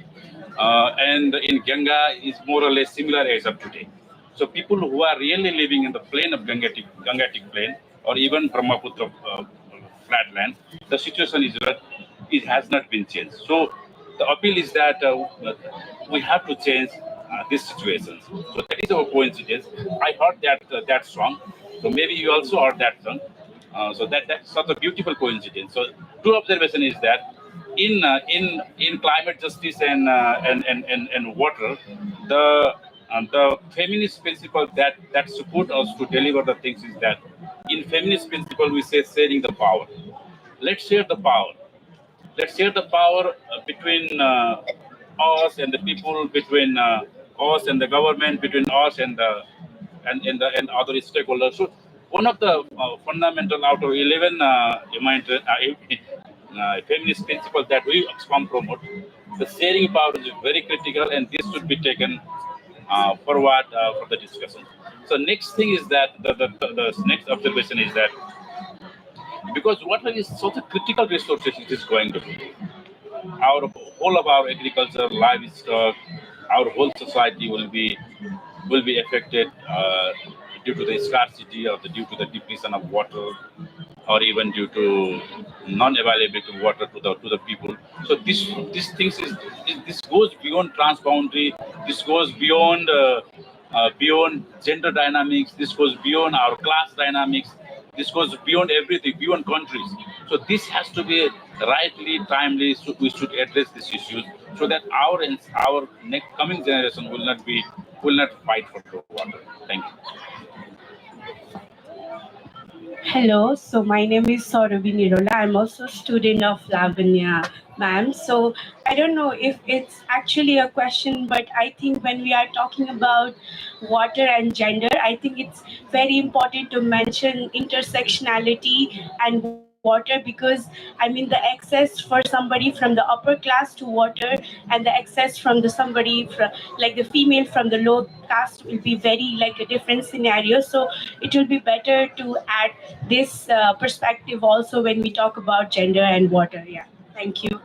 and in Ganga is more or less similar as of today. So people who are really living in the plain of Gangetic plain or even Brahmaputra flatland, the situation is that it has not been changed. So the appeal is that we have to change these situations. So that is our coincidence. I heard that song, so maybe you also heard that song. So that's such a beautiful coincidence. So two observation is that in climate justice and water, the feminist principle that support us to deliver the things is that in feminist principle we say sharing the power. Let's share the power. Let's share the power between us and the people, between us and the government, between us and the and other stakeholders. So one of the fundamental out of 11 feminist principles that we promote, the sharing power is very critical, and this should be taken forward for the discussion. So next thing is that the next observation is that because water is such a critical resource, it is going to be our whole of our agriculture, livestock, our whole society will be affected due to the scarcity or due to the depletion of water, or even due to non-availability of water to the people. So this things this goes beyond transboundary. This goes beyond beyond gender dynamics. This goes beyond our class dynamics. This goes beyond everything, beyond countries. So this has to be rightly, timely. So we should address these issues so that our next coming generation will not fight for the water. Thank you. Hello, so my name is Saurabhi Nirola. I'm also a student of Lavanya, ma'am. So I don't know if it's actually a question, but I think when we are talking about water and gender, I think it's very important to mention intersectionality and water, because I mean the access for somebody from the upper class to water and the access from the somebody from like the female from the low caste will be very like a different scenario. So it will be better to add this perspective also when we talk about gender and water. Yeah, thank you.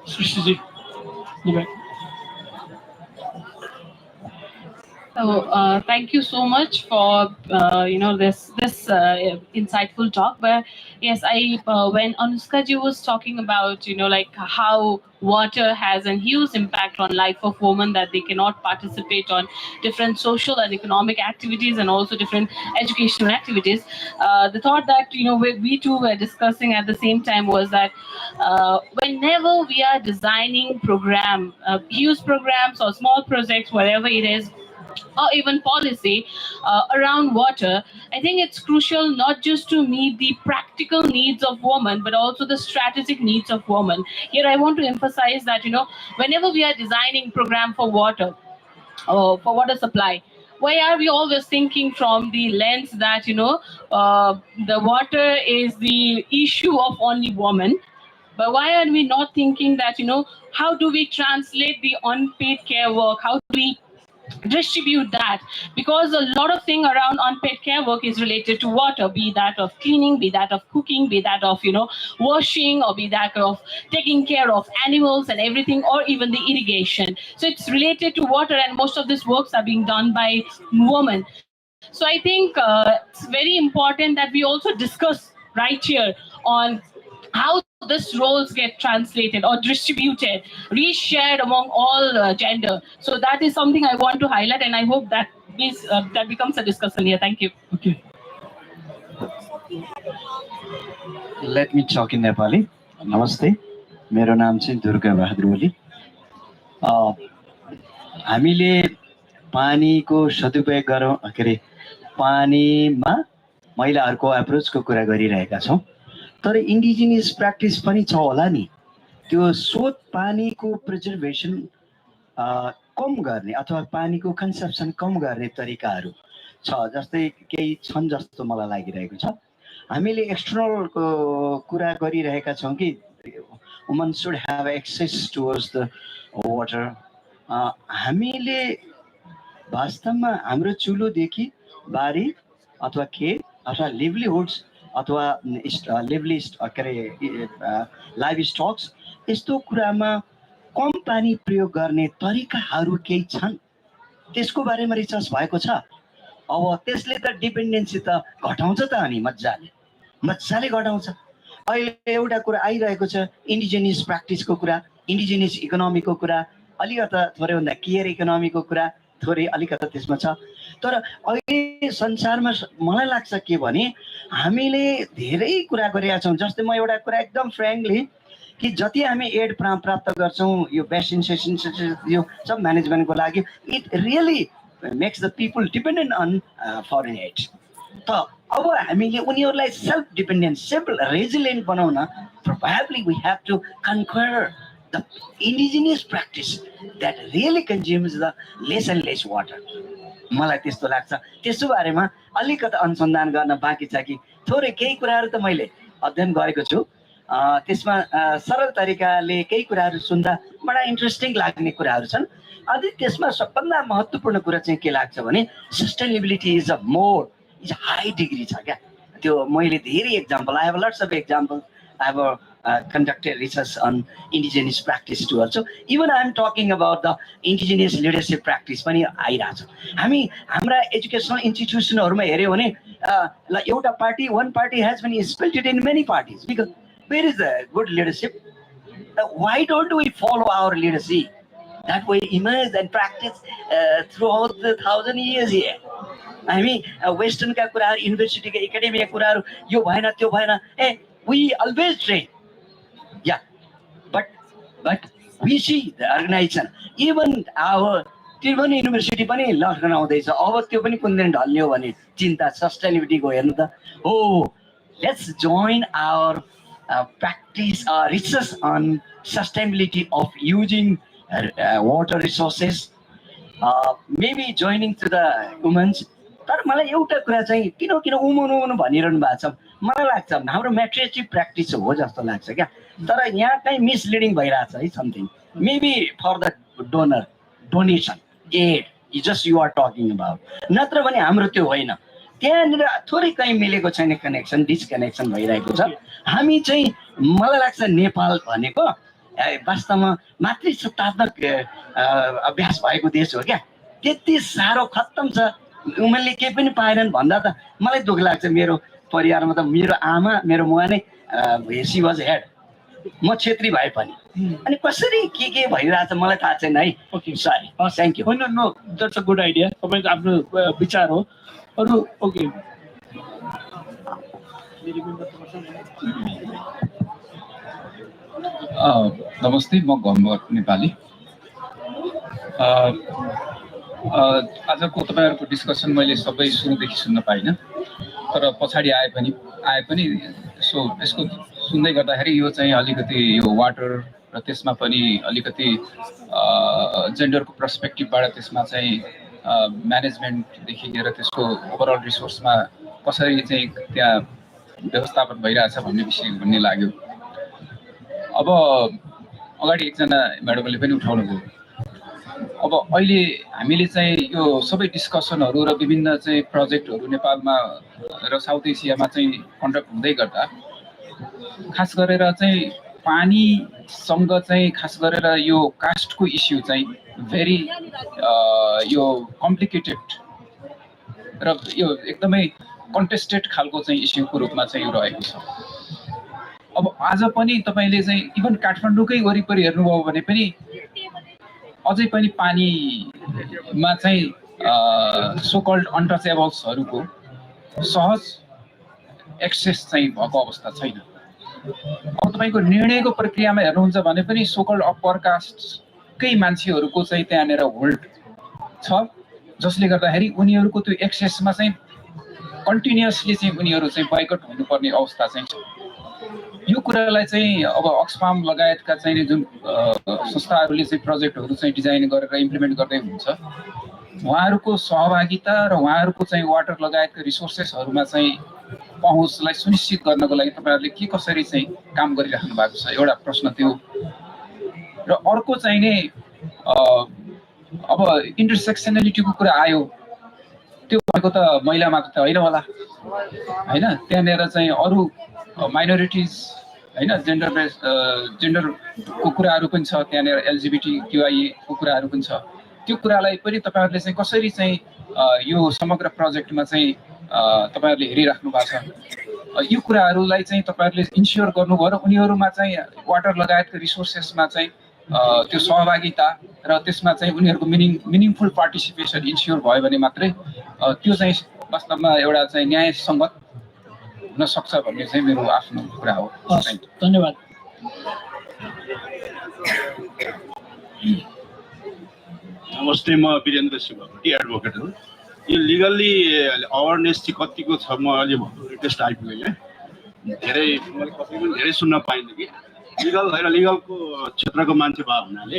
Srishti, go back. So thank you so much for this insightful talk. But yes, I when Anushka ji was talking about like how water has a huge impact on life of women, that they cannot participate on different social and economic activities and also different educational activities. The thought that we two were discussing at the same time was that whenever we are designing huge programs or small projects, whatever it is, or even policy around water, I think it's crucial not just to meet the practical needs of women, but also the strategic needs of women. Here, I want to emphasize that, whenever we are designing program for water, for water supply, why are we always thinking from the lens that, the water is the issue of only women? But why are we not thinking that, how do we translate the unpaid care work? How do we distribute that? Because a lot of thing around unpaid care work is related to water, be that of cleaning, be that of cooking, be that of washing, or be that of taking care of animals and everything, or even the irrigation. So it's related to water, and most of these works are being done by women. So I think it's very important that we also discuss right here on how these roles get translated or distributed, reshared among all gender. So that is something I want to highlight, and I hope that that becomes a discussion here. Thank you. Okay. Let me talk in Nepali. Namaste. मेरो नाम चाहिँ दुर्गा बहादुर ओली. हामीले पानीको सदुपयोग गरौँ के अरे पानीमा महिलाहरूको एप्रोचको कुरा गरिरहेका छौँ, तर इन्डिजिनियस प्र्याक्टिस पनि छ होला नि। त्यो स्रोत पानीको प्रिजर्भेसन कम गर्ने अथवा पानीको कन्जप्सन कम गर्ने तरिकाहरू छ, जस्तै केही छन् जस्तो मलाई लागिरहेको छ। हामीले एक्सटर्नलको कुरा गरिरहेका छौँ कि woman should have access towards the water. हामीले वास्तवमा हाम्रो चुलोदेखि बारी अथवा खेत अथवा लिभलीहुड्स अथवा के अरे लाइभ स्टक्स यस्तो कुरामा कम पानी प्रयोग गर्ने तरिकाहरू केही छन्, त्यसको बारेमा रिसर्च भएको छ। अब त्यसले त डिपेन्डेन्सी त घटाउँछ त, अनि मजाले घटाउँछ। अहिले एउटा कुरा आइरहेको छ इन्डिजिनियस प्र्याक्टिसको कुरा, इन्डिजिनियस इकोनोमीको कुरा, अलिकता थोरैभन्दा केयर इकोनोमीको कुरा थोरै अलिकता त्यसमा छ। तर अहिले संसारमा मलाई लाग्छ के भने हामीले धेरै कुरा गरिरहेका छौँ। जस्तै म एउटा कुरा एकदम फ्रेङ्कली कि जति हामी एड प्राप्त गर्छौँ यो बेसिन सेसन यो सब म्यानेजमेन्टको लागि, it really makes the people dependent on foreign aid. त अब हामीले उनीहरूलाई सेल्फ डिपेन्डेन्ट सेल्फ रेजिलियन्ट बनाउन probably we have to conquer the indigenous practice that really consumes the less and less water. मलाई त्यस्तो लाग्छ। त्यसको बारेमा अलिकति अनुसन्धान गर्न बाँकी छ कि थोरै केही कुराहरू त मैले अध्ययन गरेको छु। त्यसमा सरल तरिकाले केही कुराहरू सुन्दा बडा इन्ट्रेस्टिङ लाग्ने कुराहरू छन्। अनि त्यसमा सबभन्दा महत्त्वपूर्ण कुरा चाहिँ के लाग्छ भने सस्टेनेबिलिटी इज हाई डिग्री छ क्या। त्यो मैले धेरै example, I have lots of example, I have conducted research on indigenous practice too also. Even I am talking about the indigenous leadership practice पनि आइरहेछ। हामी हाम्रा एजुकेसनल इन्स्टिट्युसनहरूमा हेऱ्यौँ भने एउटा party, one party has been splitted in many parties because where is the good leadership? Why don't we follow our leadership that way emerge and practice throughout the 1000 years here? हामी वेस्टर्नका कुराहरू, युनिभर्सिटीका एकाडेमीका कुराहरू, यो भएन त्यो भएन, we always train. Yeah, but we see the organization, even our Tribhuvan university पनि लड्न आउँदैछ। अब त्यो पनि कुन दिन ढल्ने हो भने चिन्ता सस्टेनेबिलिटीको हेर्नु त हो। Let's join our practice research on sustainability of using water resources, maybe joining to the women's। तर मलाई एउटा कुरा चाहिँ किन उमाउनु भनिरहनु भएको छ, मलाई लाग्छ हाम्रो म्याट्रिएटिभ प्र्याक्टिस हो जस्तो लाग्छ क्या। तर यहाँ कहीँ मिसलिडिङ भइरहेछ है something, maybe for the donation aid just you are talking about, नत्र भने हाम्रो त्यो होइन। त्यहाँनिर थोरै कहीँ मिलेको छैन, कनेक्सन डिस्कनेक्सन भइरहेको छ। हामी चाहिँ मलाई लाग्छ नेपाल भनेको वास्तवमा मातृसत्तात्मक अभ्यास भएको देश हो क्या। त्यति साह्रो खत्तम छ, उमेरले केही पनि पाएनन् भन्दा त मलाई दुःख लाग्छ। मेरो परिवारमा त मेरो आमा मेरो मुवा नै सी वाज हेड, म छेत्री भए पनि, अनि कसरी के भइरहेछ मलाई थाहा छैन है। Okay sorry, thank you. होइन, no that's a good idea, तपाईँको आफ्नो विचार हो। अरू ओके, नमस्ते, म गम्बर नेपाली। आजको तपाईँहरूको डिस्कसन मैले सबै सुरुदेखि सुन्न पाइनँ, तर पछाडि आए पनि सो यसको सुन्दै गर्दाखेरि यो चाहिँ अलिकति यो वाटर र त्यसमा पनि अलिकति जेन्डरको पर्सपेक्टिभबाट त्यसमा चाहिँ म्यानेजमेन्टदेखि लिएर त्यसको ओभरअल रिसोर्समा कसरी चाहिँ त्यहाँ व्यवस्थापन भइरहेछ भन्ने लाग्यो। अब अगाडि एकजना म्याडमले पनि उठाउनु भयो। अब अहिले हामीले चाहिँ यो सबै डिस्कसनहरू र विभिन्न चाहिँ प्रोजेक्टहरू नेपालमा र साउथ एसियामा चाहिँ कन्डक्ट हुँदै गर्दा खास गरेर चाहिँ पानीसँग चाहिँ खास गरेर यो कास्टको इस्यु चाहिँ भेरी यो कम्प्लिकेटेड र यो एकदमै कन्टेस्टेड खालको चाहिँ इस्युको रूपमा चाहिँ यो रहेको छ। अब आज पनि तपाईँले चाहिँ इभन काठमाडौँकै वरिपरि हेर्नुभयो भने पनि अझै पनि पानीमा चाहिँ सो कल्ड अनटचेबल्सहरूको सहज एक्सेस चाहिँ भएको अवस्था छैन। अब तपाईँको निर्णयको प्रक्रियामा हेर्नुहुन्छ भने पनि सो कल्ड अप्पर कास्टकै मान्छेहरूको चाहिँ त्यहाँनिर होल्ड छ, जसले गर्दाखेरि उनीहरूको त्यो एक्सेसमा चाहिँ कन्टिन्युअसली चाहिँ उनीहरू चाहिँ बाइकट हुनुपर्ने अवस्था चाहिँ छ। यो कुरालाई चाहिँ अब अक्सफाम लगायतका चाहिँ जुन संस्थाहरूले चाहिँ प्रोजेक्टहरू चाहिँ डिजाइन गरेर इम्प्लिमेन्ट गर्दै हुन्छ, उहाँहरूको सहभागिता र उहाँहरूको चाहिँ वाटर लगायतका रिसोर्सेसहरूमा चाहिँ पहुँचलाई सुनिश्चित गर्नको लागि तपाईँहरूले के कसरी चाहिँ काम गरिराख्नु भएको छ, एउटा प्रश्न त्यो। र अर्को चाहिँ नि अब इन्टरसेक्सनलिटीको कुरा आयो, त्यो भनेको त महिला मात्र त होइन होला होइन, त्यहाँनिर चाहिँ अरू माइनोरिटिज होइन, जेन्डरको कुराहरू पनि छ, त्यहाँनिर LGBTQIA को कुराहरू पनि छ। त्यो कुरालाई पनि तपाईँहरूले चाहिँ कसरी चाहिँ यो समग्र प्रोजेक्टमा चाहिँ तपाईँहरूले हेरिराख्नु भएको छ, यो कुराहरूलाई चाहिँ तपाईँहरूले इन्स्योर गर्नुभयो र उनीहरूमा चाहिँ वाटर लगायतको रिसोर्सेसमा चाहिँ त्यो सहभागिता र त्यसमा चाहिँ उनीहरूको मिनिङफुल पार्टिसिपेसन इन्स्योर भयो भने मात्रै त्यो चाहिँ वास्तवमा एउटा चाहिँ न्यायसङ्गत हुन सक्छ भन्ने चाहिँ मेरो आफ्नो कुरा हो। धन्यवाद। नमस्ते, म वीरेन्द्र शिवकोटी एडभोकेट हो। यो लिगल्ली अवेरनेस चाहिँ कतिको छ, म अहिले लेटेस्ट आइपुगेँ यहाँ, मैले कति पनि धेरै सुन्न पाइनँ कि लिगल होइन, लिगलको क्षेत्रको मान्छे भयो हुनाले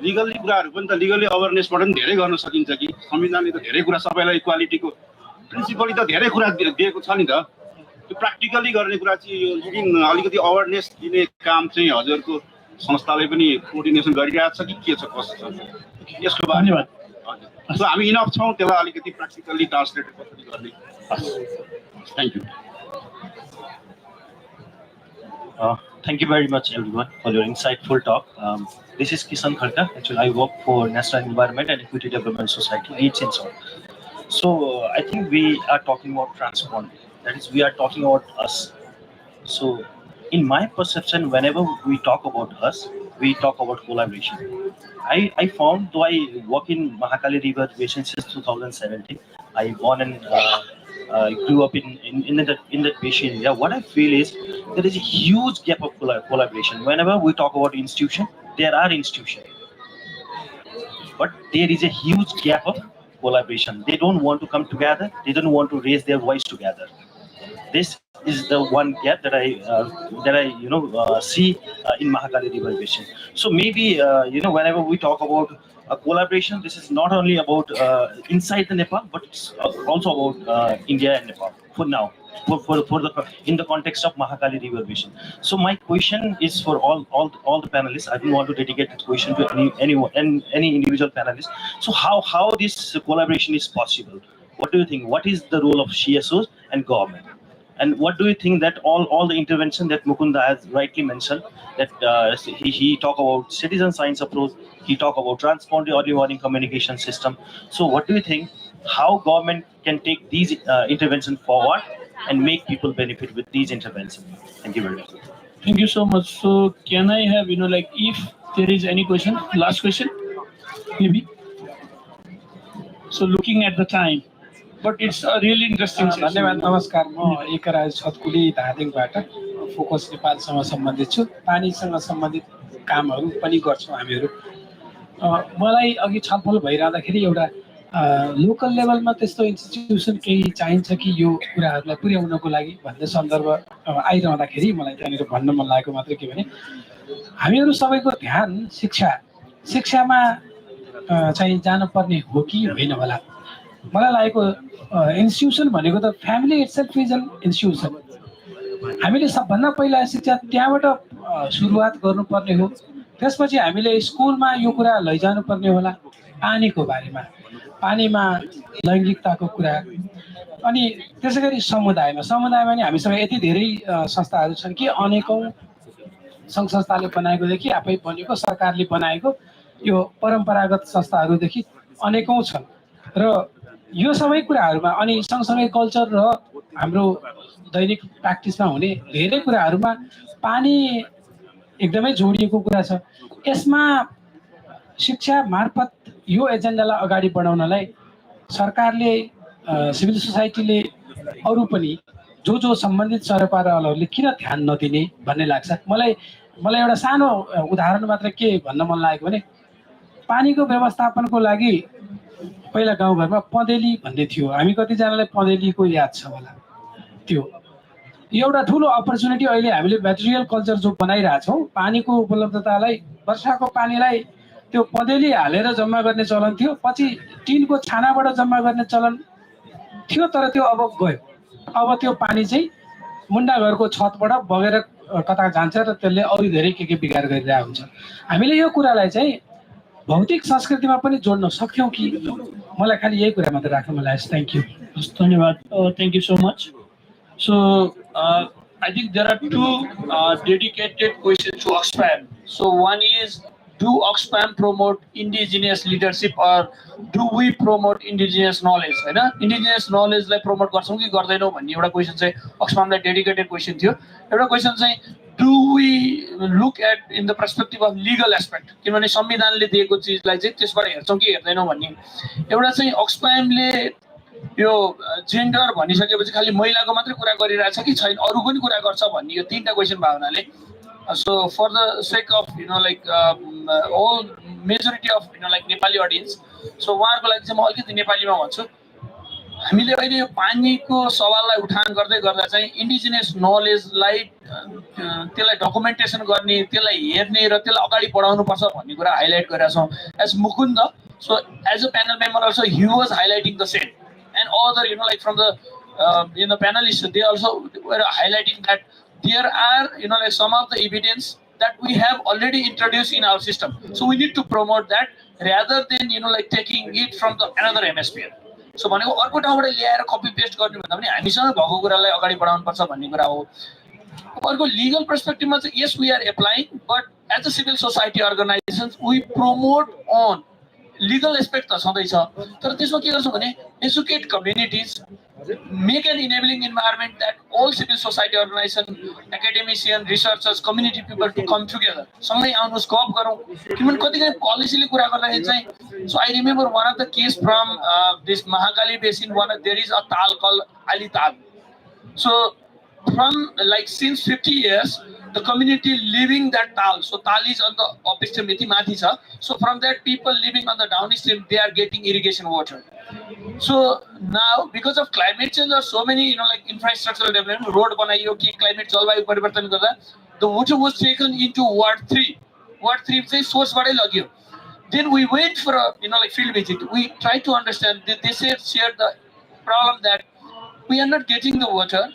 लिगल्ली कुराहरू पनि त लिगल्ली अवेरनेसबाट पनि धेरै गर्न सकिन्छ कि। संविधानले त धेरै कुरा सबैलाई इक्वालिटीको प्रिन्सिपली त धेरै कुरा दिएको छ नि त, त्यो प्र्याक्टिकली गर्ने कुरा चाहिँ यो लिभिङ अलिकति अवेरनेस दिने काम चाहिँ हजुरको संस्थाले पनि कोअर्डिनेसन गरिरहेको छ कि के छ, कसो छ यसको बारेमा? हजुर, हामी इनफ छौँ त्यसलाई अलिकति प्र्याक्टिकल्ली ट्रान्सलेट कसरी गर्ने? Thank you. Thank you very much, everyone, for your insightful talk. This is Kisan Kharka. Actually, I work for National Environment and Equity Development Society, REACH in South. So I think we are talking about transponding. That is, we are talking about us. So in my perception, whenever we talk about us, we talk about collaboration. I found, though I work in Mahakali River Basin since 2017, I born and grew up in that basin area. What I feel is there is a huge gap of collaboration. Whenever we talk about institution, there are institutions, but there is a huge gap of collaboration. They don't want to come together. They don't want to raise their voice together. This is the one gap that I see in Mahakali River Basin. So maybe whenever we talk about collaboration, this is not only about inside the Nepal, but it's also about India and Nepal for now, in the context of Mahakali River Basin. So my question is for all the panelists. I don't want to dedicate this question to any individual panelist. So how this collaboration is possible? What do you think? What is the role of CSOs and government? And what do you think that all the intervention that Mukunda has rightly mentioned, that he talk about citizen science approach, he talk about transponding early warning communication system. So what do you think, how government can take these interventions forward and make people benefit with these interventions? Thank you very much. Thank you so much. So can I have, if there is any question, last question, maybe? So looking at the time, but it's a really interesting session. धन्यवाद। नमस्कार, म Ekraj Chhatkuli धादिङबाट focus नेपालसँग सम्बन्धित छु। पानीसँग सम्बन्धित कामहरू पनि गर्छौँ हामीहरू। मलाई अघि छलफल भइरहँदाखेरि एउटा लोकल लेभलमा त्यस्तो इन्स्टिट्युसन केही चाहिन्छ कि यो कुराहरूलाई पुर्याउनको लागि भन्ने सन्दर्भ आइरहँदाखेरि मलाई त्यहाँनिर भन्न मन लागेको मात्रै के भने हामीहरू सबैको ध्यान शिक्षामा चाहिँ जानुपर्ने हो कि होइन होला। मलाई लागेको इन्स्टिट्युसन भनेको त family itself is an institution. हामीले सबभन्दा पहिला शिक्षा त्यहाँबाट सुरुवात गर्नुपर्ने हो। त्यसपछि हामीले स्कुलमा यो कुरा लैजानुपर्ने होला, पानीको बारेमा, पानीमा लैङ्गिकताको कुरा। अनि त्यसै गरी समुदायमा नि हामीसँग यति धेरै संस्थाहरू छन् कि अनेकौँ सङ्घ संस्थाले बनाएकोदेखि आफै बनेको, सरकारले बनाएको यो परम्परागत संस्थाहरूदेखि अनेकौँ छन्। र यो सबै कुराहरूमा अनि सँगसँगै कल्चर र हाम्रो दैनिक प्र्याक्टिसमा हुने धेरै कुराहरूमा पानी एकदमै जोडिएको कुरा छ। यसमा शिक्षा मार्फत यो एजेन्डालाई अगाडि बढाउनलाई सरकारले, सिभिल सोसाइटीले, अरू पनि जो सम्बन्धित सरकारहरूले किन ध्यान नदिने भन्ने लाग्छ। मलाई एउटा सानो उदाहरण मात्र के भन्न मन लागेको भने पानीको व्यवस्थापनको लागि पहिला गाउँघरमा पँधेली भन्ने थियो, हामी कतिजनालाई पँधेलीको याद छ होला। त्यो एउटा ठुलो अपर्च्युनिटी अहिले हामीले मेटेरियल कल्चर जो बनाइरहेछौँ, पानीको उपलब्धतालाई, वर्षाको पानीलाई त्यो पँधेली हालेर जम्मा गर्ने चलन थियो, पछि टिनको छानाबाट जम्मा गर्ने चलन थियो, तर त्यो अब गयो। अब त्यो पानी चाहिँ मुन्डा घरको छतबाट बगेर कता जान्छ र त्यसले अरू धेरै के बिगार गरिरहेको हुन्छ। हामीले यो कुरालाई चाहिँ भौतिक संस्कृतिमा पनि जोड्न सक्थ्यौँ कि? मलाई खालि यही कुरा मात्र राख्न मन लागेको छ। Thank you. धन्यवाद। Thank you so much. So I think there are two dedicated questions to Oxfam. So one is, do Oxfam promote indigenous leadership or do we promote indigenous knowledge? है ना, indigenous knowledge लाई promote गर्छौं कि गर्दैनौं भन्ने एउटा question चाहिँ Oxfam लाई dedicated question थियो। एउटा question चाहिँ do we look at in the perspective of legal aspect, किनभने संविधानले दिएको चिजलाई चाहिँ त्यसबाट हेर्छौं कि हेर्दैनौं भन्ने। एउटा चाहिँ Oxfam ले यो जेन्डर भनिसकेपछि खालि महिलाको मात्रै कुरा गरिरहेछ कि छैन, अरू पनि कुरा गर्छ भन्ने यो तीनटा क्वेशन भयो हुनाले, so for the sake of like all majority of like Nepali audience, so उहाँहरूको लागि चाहिँ म अलिकति नेपालीमा भन्छु। हामीले अहिले यो पानीको सवाललाई उठान गर्दै गर्दा चाहिँ इन्डिजिनियस नलेजलाई त्यसलाई डकुमेन्टेसन गर्ने, त्यसलाई हेर्ने र त्यसलाई अगाडि बढाउनुपर्छ भन्ने कुरा हाइलाइट गरेका छौँ as Mukunda. So as a panel member also he was highlighting the same, and other like from the panelists, they also were highlighting that there are like some of the evidence that we have already introduced in our system, so we need to promote that rather than like taking it from the another hemisphere. So भनेको अर्को ठाउँबाट ल्याएर कपी paste गर्ने भन्दा पनि हामीसँग भएको कुरालाई अगाडि बढाउनु पर्छ भन्ने कुरा हो। अर्को लिगल पर्सपेक्टिभमा चाहिँ yes we are applying, but as a civil society organizations we promote on legal aspect त छँदैछ, तर त्यसमा के गर्छौँ भने educate communities, make an enabling environment that all civil society organization, academicians, researchers, community people to come together, सँगै आउनुहोस् गफ गरौँ। किनभने कतिपय पोलिसीले कुरा गर्दाखेरि चाहिँ, so I remember one of the case from this Mahakali basin, there is a tal called Ali Tal. So from like since 50 years the community living that tal, so tal is on the upstream mathi cha, so from that people living on the downstream they are getting irrigation water. So now because of climate change there are so many like infrastructural development, road banaiyo ki climate jalvayu parivartan garda, the water was taken into ward 3 चाहिँ source बाटै लग्यो। Then we went for a like field visit, we tried to understand, they shared the problem that we are not getting the water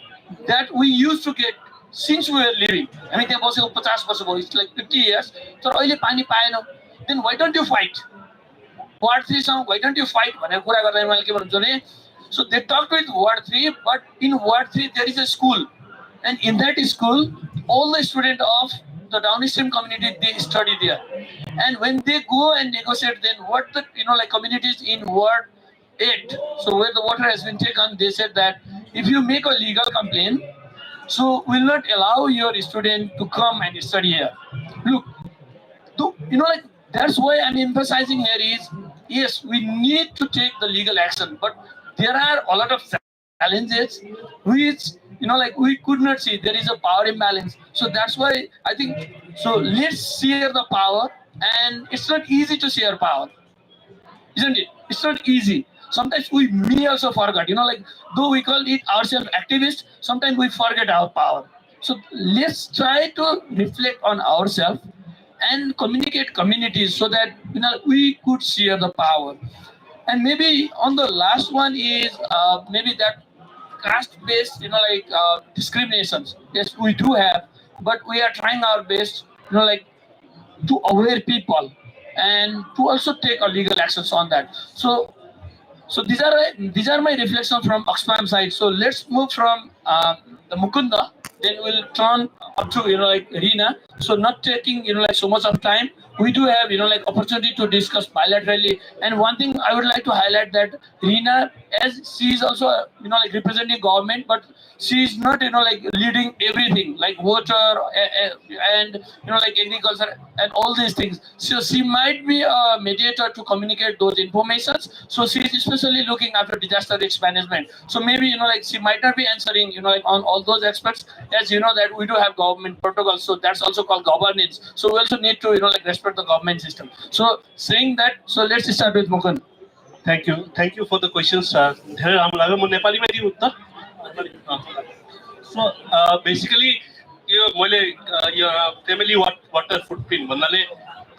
that we used to get since we were living. I mean, त्यहाँ बसेको 50 वर्ष भयो, it's like 50 years, तर अहिले पानी पाएनौ। Then why don't you fight? Ward 3 सँग why don't you fight भनेर कुरा गर्दा मैले के भन्छु भने, so they talked with Ward 3, but in Ward 3 there is a school, and in that school all the students of the downstream community they study there, and when they go and negotiate, then what the like communities in Ward 8, so where the water has been taken, they said that if you make a legal complaint, so will not allow your student to come and study here. Look, like that's why I'm emphasizing here is, yes, we need to take the legal action, but there are a lot of challenges which like we could not see. There is a power imbalance, so that's why I think, so let's share the power, and it's not easy to share power, isn't it? It's not easy. Sometimes we also forget, like though we call it ourselves activists, sometimes we forget our power. So let's try to reflect on ourselves and communicate communities so that we could share the power. And maybe on the last one is maybe that caste-based like discriminations. Yes, we do have, but we are trying our best like to aware people and to also take a legal actions on that. So these are my reflections from Oxfam side. So let's move from the Mukunda, then we'll turn up to like Reena. So not taking like so much of time, we do have like opportunity to discuss bilaterally. And one thing I would like to highlight that Reena, as she is also like representing government, but she is not like leading everything like water and like agriculture and all these things. So she might be a mediator to communicate those informations. So she is especially looking after disaster risk management. So maybe like she might not be answering like on all those aspects, as that we do have government protocols, so that's also called governance. So we also need to like respect the government system. So saying that, so let's start with Mukund. Thank you for the questions. धेरै राम्रो लाग्यो म नेपालीमै दिउँ उत्तर so basically यो मैले यो family water footprint भन्नाले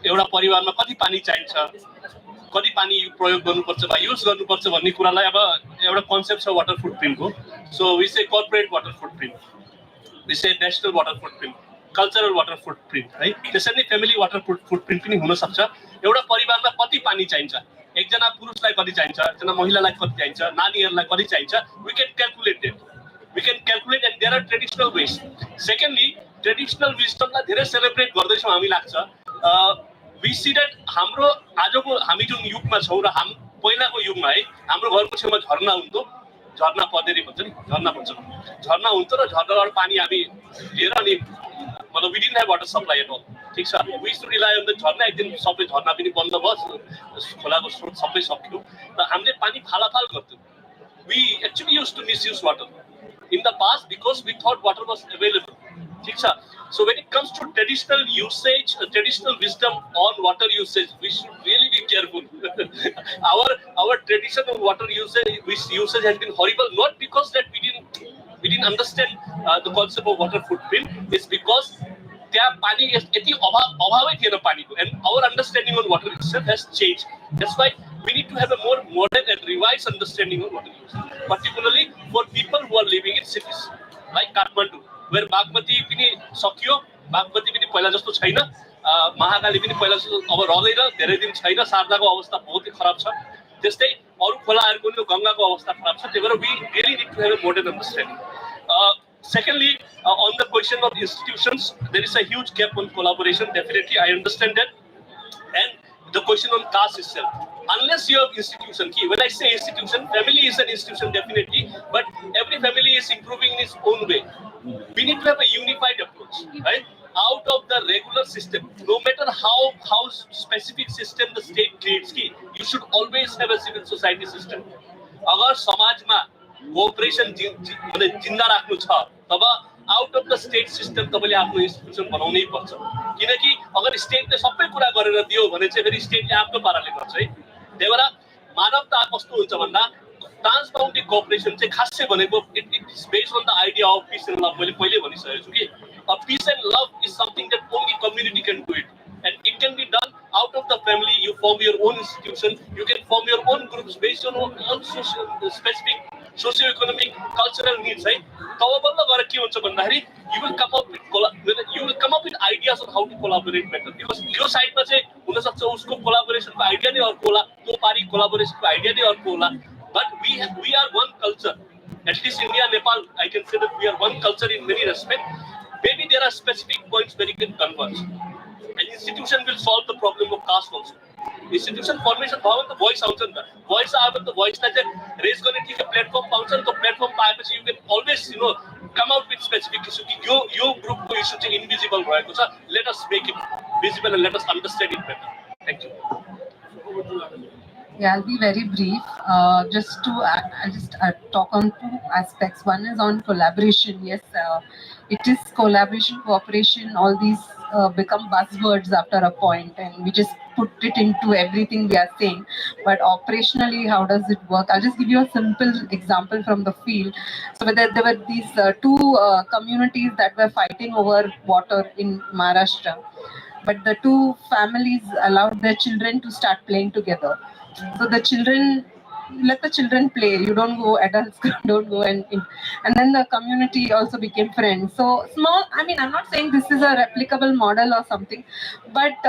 एउटा परिवारमा कति पानी चाहिन्छ कति पानी प्रयोग गर्नुपर्छ वा युज गर्नुपर्छ भन्ने कुरालाई अब एउटा कन्सेप्ट छ वाटर फुटप्रिन्टको सो वी से कर्पोरेट वाटर फुटप्रिन्ट वी से national water footprint cultural water footprint है त्यसरी नै फ्यामिली वाटर फुटप्रिन्ट पनि हुनसक्छ एउटा परिवारमा कति पानी चाहिन्छ एकजना पुरुषलाई कति चाहिन्छ एकजना महिलालाई कति चाहिन्छ नानीहरूलाई कति चाहिन्छ we can calculate it we can calculate and there are traditional ways secondly traditional विजडमलाई धेरै सेलिब्रेट गर्दैछौँ हामी लाग्छ वी सी द्याट हाम्रो आजको हामी जुन युगमा छौँ र पहिलाको युगमा है हाम्रो घरको छेउमा झरना हुन्थ्यो झरना पदेरी भन्छ नि झरना भन्छ झरना हुन्थ्यो र झरनाबाट पानी हामी लिएर अनि मतलब we didn't have water supply at all ठिक छ we to rely on the jharna एकदिन सबै झरना पनि बन्द भयो खोलाको स्रोत सबै सक्यो र हामीले पानी फालाफाल गर्थ्यौँ we actually use to misuse water in the past because we thought water was available ठिक छ so when it comes to traditional usage traditional wisdom on water usage we should really be careful our traditional water usage has been horrible not because that we didn't understand the concept of water footprint it's because त्यहाँ पानी यति अभावै थिएन पानीको and our understanding on water itself has changed that's why we need to have a more modern and revised understanding on water use particularly for people who are living in cities like Kathmandu where Bagmati पनि सकियो बागमती पनि पहिला जस्तो छैन महाकाली पनि पहिला जस्तो अब रहँदैन धेरै दिन छैन शारदाको अवस्था बहुतै खराब छ त्यस्तै अरू खोलाहरूको पनि गङ्गाको अवस्था खराब छ त्यही भएर we really need to have a modern understanding secondly on the question of institutions there is a huge gap on collaboration definitely I understand that and the question on caste itself unless you have institution when I say institution family is an institution definitely but every family is improving in its own way we need to have a unified approach right out of the regular system no matter how specific system the state creates you should always have a civil society system agar samajma cooperation जिन्दा राख्नु छ तब out of the state system तपाईले आफ्नो institution बनाउनै पर्छ किनकि अगर स्टेटले सबै कुरा गरेर दियो भने चाहिँ फेरि स्टेटले आफ्नो पाराले गर्छ है त्यही भएर मानवता कस्तो हुन्छ भन्दा ट्रान्सबाउन्डिङ कोअपरेसन चाहिँ खासै भनेको it is based on the idea of peace and love मैले पहिले भनिसकेको छु कि a peace and love is something that only community can do it and it can be done out of the family you form your own institution you can form your own groups based on own specific socio-economic cultural needs right तब बल्ल गएर के हुन्छ भन्दाखेरि you will come up with ideas on how to collaborate better because यो साइडमा चाहिँ हुन सक्छ उसको कोलाबोरेसनको आइडिया नै अर्को होला त्यो पारी कोलाबोरेसनको आइडिया नै अर्को होला but we are one culture at least India Nepal I can say that we are one culture in many respects maybe there are specific points where you can converge an institution will solve the problem of caste also institution formation भयो भने त voice आउँछ नि त voice आयो भने त voice लाई चाहिँ रेज गर्ने ठिकै प्लेटफर्म पाउँछ नि त प्लेटफर्म पाएपछि you can always come out with specific issue कि यो ग्रुपको इस्यु चाहिँ इन्भिजिबल भएको छ let us make it visible and let us understand it better thank you Yeah, I'll be very brief. I'll just talk on two aspects. One is on collaboration. Yes, it is collaboration, cooperation. All these become buzzwords after a point, and we just put it into everything we are saying. But operationally, how does it work? I'll just give you a simple example from the field. So there were these two communities that were fighting over water in Maharashtra. But the two families allowed their children to start playing together. So the children, let the children play. You don't go, adults don't go, and then the community also became friends. So small. I mean, I'm not saying this is a replicable model or something, but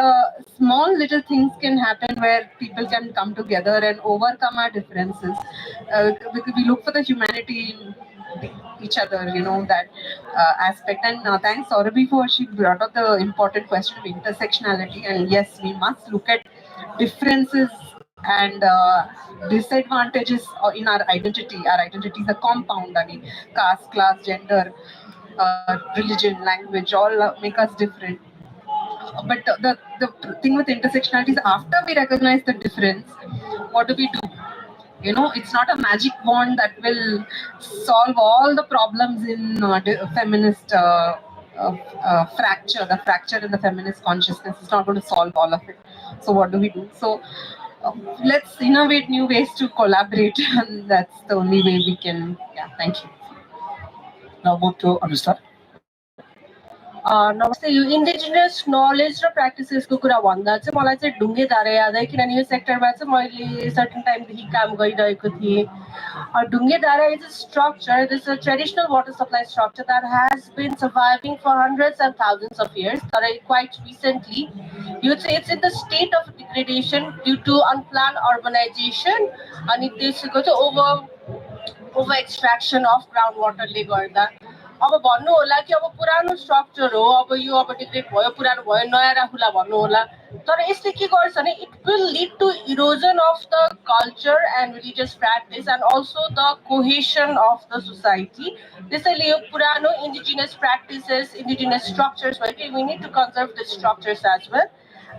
small little things can happen where people can come together and overcome our differences. We look for the humanity in each other, that aspect. And thanks Saurabhi for she brought up the important question of intersectionality. And yes, we must look at differences and disadvantages in our identity. Our identity is a compound. I mean, caste, class, gender, religion, language, all make us different. But the thing with intersectionality is after we recognize the difference, what do we do? It's not a magic wand that will solve all the problems in feminist fracture. The fracture in the feminist consciousness is not going to solve all of it. So what do we do? So let's innovate new ways to collaborate. And that's the only way we can. Yeah, thank you. Now move to Anustar. नमस्ते यो indigenous knowledge र प्र्याक्टिसेसको कुरा भन्दा चाहिँ मलाई चाहिँ ढुङ्गे धारा याद आयो किनभने यो सेक्टरमा चाहिँ मैले सर्टन टाइमदेखि काम गरिरहेको थिएँ dhunge dhara is a structure this a traditional water supply structure that has been surviving for hundreds and thousands of years तर क्वाइट रिसेन्टली यो चाहिँ it's in the state of degradation due to unplanned urbanisation अनि त्यसको चाहिँ over extraction of ground वाटरले गर्दा अब भन्नु होला कि अब पुरानो स्ट्रक्चर हो अब यो अब डिग्रेड भयो पुरानो भयो नयाँ राखुला भन्नु होला तर यसले के गर्छ भने it will lead to erosion of the culture and religious practice and also the cohesion of the society त्यसैले यो पुरानो इन्डिजिनियस प्र्याक्टिसेस इन्डिजिनियस स्ट्रक्चर्स भयो कि we need to conserve the structures as well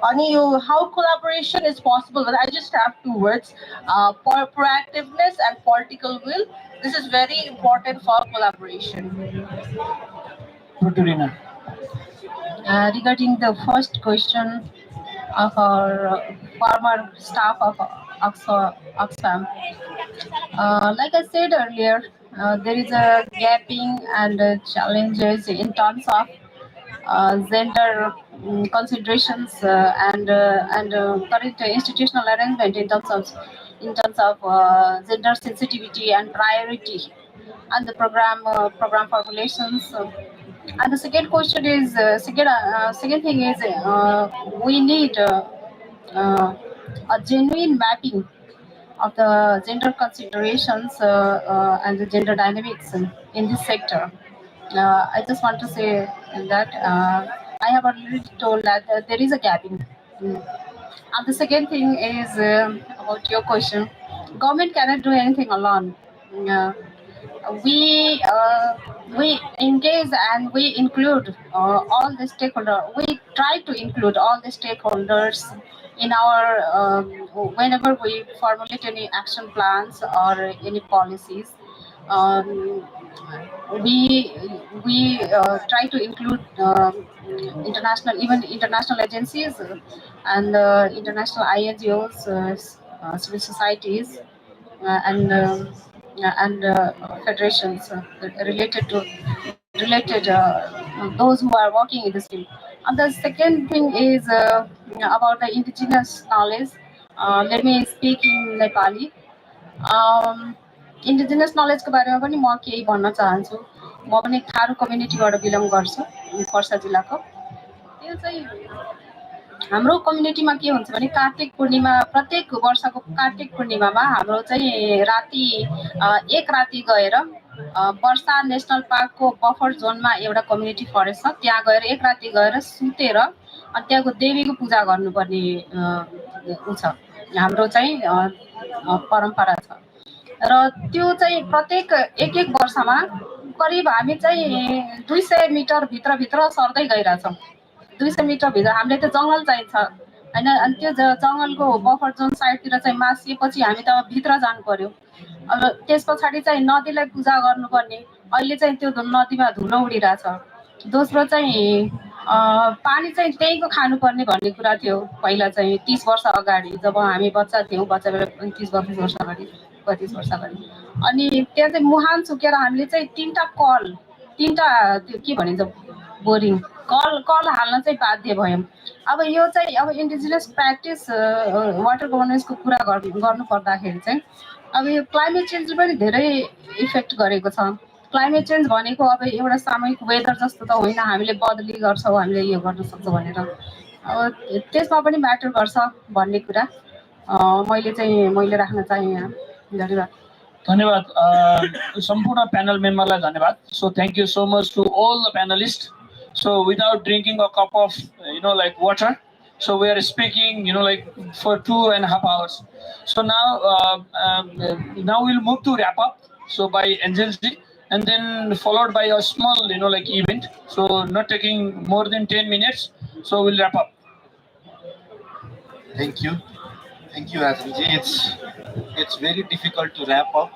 अनि यो how collaboration is possible I just have two words proactiveness and political will. This is very important for collaboration. Regarding the first question of our former staff of Oxfam, like I said earlier, there is a gapping and challenges in terms of gender considerations and current institutional arrangement in terms of gender sensitivity and priority and the program formulations. And the second question is second thing is we need a genuine mapping of the gender considerations and the gender dynamics in this sector. I just want to say that I have already told that there is a gapping. And the second thing is about your question. Government cannot do anything alone. We engage and we include all the stakeholders. We try to include all the stakeholders in our whenever we formulate any action plans or any policies. Um, we try to include international agencies and international INGOs, civil societies, and federations related those who are working in this field. And the second thing is about the indigenous knowledge. Let me speak in Nepali. Indigenous नलेजको बारेमा पनि म केही भन्न चाहन्छु म पनि Tharu कम्युनिटीबाट belong गर्छु पर्सा जिल्लाको त्यो चाहिँ हाम्रो कम्युनिटीमा के हुन्छ भने कार्तिक पूर्णिमा प्रत्येक वर्षको कार्तिक पूर्णिमामा हाम्रो चाहिँ राति एक राति गएर वर्षा नेसनल पार्कको बफर जोनमा एउटा कम्युनिटी फरेस्ट छ त्यहाँ गएर एक राति गएर सुतेर अनि त्यहाँको देवीको पूजा गर्नुपर्ने उ छ हाम्रो चाहिँ परम्परा छ र त्यो चाहिँ प्रत्येक एक वर्षमा करिब हामी चाहिँ 200 मिटर भित्र सर्दै गइरहेछौँ 200 मिटर भित्र हामीले त्यो जङ्गल चाहिन्छ हैन अनि त्यो जङ्गलको बफर जोन साइडतिर चाहिँ मासिएपछि हामी त भित्र जानु पर्यो अब त्यस पछाडि चाहिँ नदीलाई पूजा गर्नुपर्ने अहिले चाहिँ त्यो नदीमा धुलो उडिरहेछ दोस्रो चाहिँ पानी चाहिँ त्यहीको खानुपर्ने भन्ने कुरा थियो पहिला चाहिँ 30 वर्ष अगाडि जब हामी बच्चा थियौँ बच्चा बेला 30-32 वर्ष अगाडि 35 वर्ष अगाडि अनि त्यहाँ चाहिँ मुहान सुकेर हामीले चाहिँ तीनटा त्यो के भनिन्छ बोरिङ कल हाल्न चाहिँ बाध्य भयौँ अब यो चाहिँ अब इन्डिजिनियस प्र्याक्टिस वाटर गभर्नेन्सको कुरा गर्नु पर्दाखेरि चाहिँ अब यो क्लाइमेट चेन्जले पनि धेरै इफेक्ट गरेको छ क्लाइमेट चेन्ज भनेको अब एउटा सामूहिक वेदर जस्तो त होइन हामीले बदली गर्छौँ हामीले यो गर्न सक्छौँ भनेर अब त्यसमा पनि म्याटर गर्छ भन्ने कुरा मैले राख्न चाहे यहाँ धन्यवाद धन्यवाद सम्पूर्ण प्यानल मेम्बरलाई धन्यवाद so thank you so much to all the panelist so without drinking a cup of like water so we are speaking like for 2.5 hours so now we'll move to wrap up so by Angel ji and then followed by a small like event so not taking more than 10 minutes so we'll wrap up. Thank you Azim ji. It's very difficult to wrap up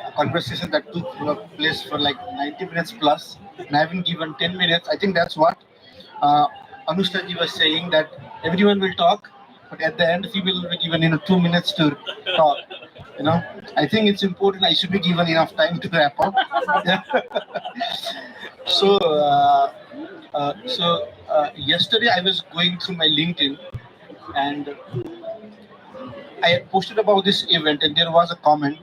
a conversation that took place for like 90 minutes plus and I haven't given 10 minutes. I think that's what Anushka ji was saying, that everyone will talk but at the end, female will be given 2 minutes to talk. I think it's important. I should be given enough time to wrap up. Yeah. So, yesterday I was going through my LinkedIn, and I had posted about this event, and there was a comment,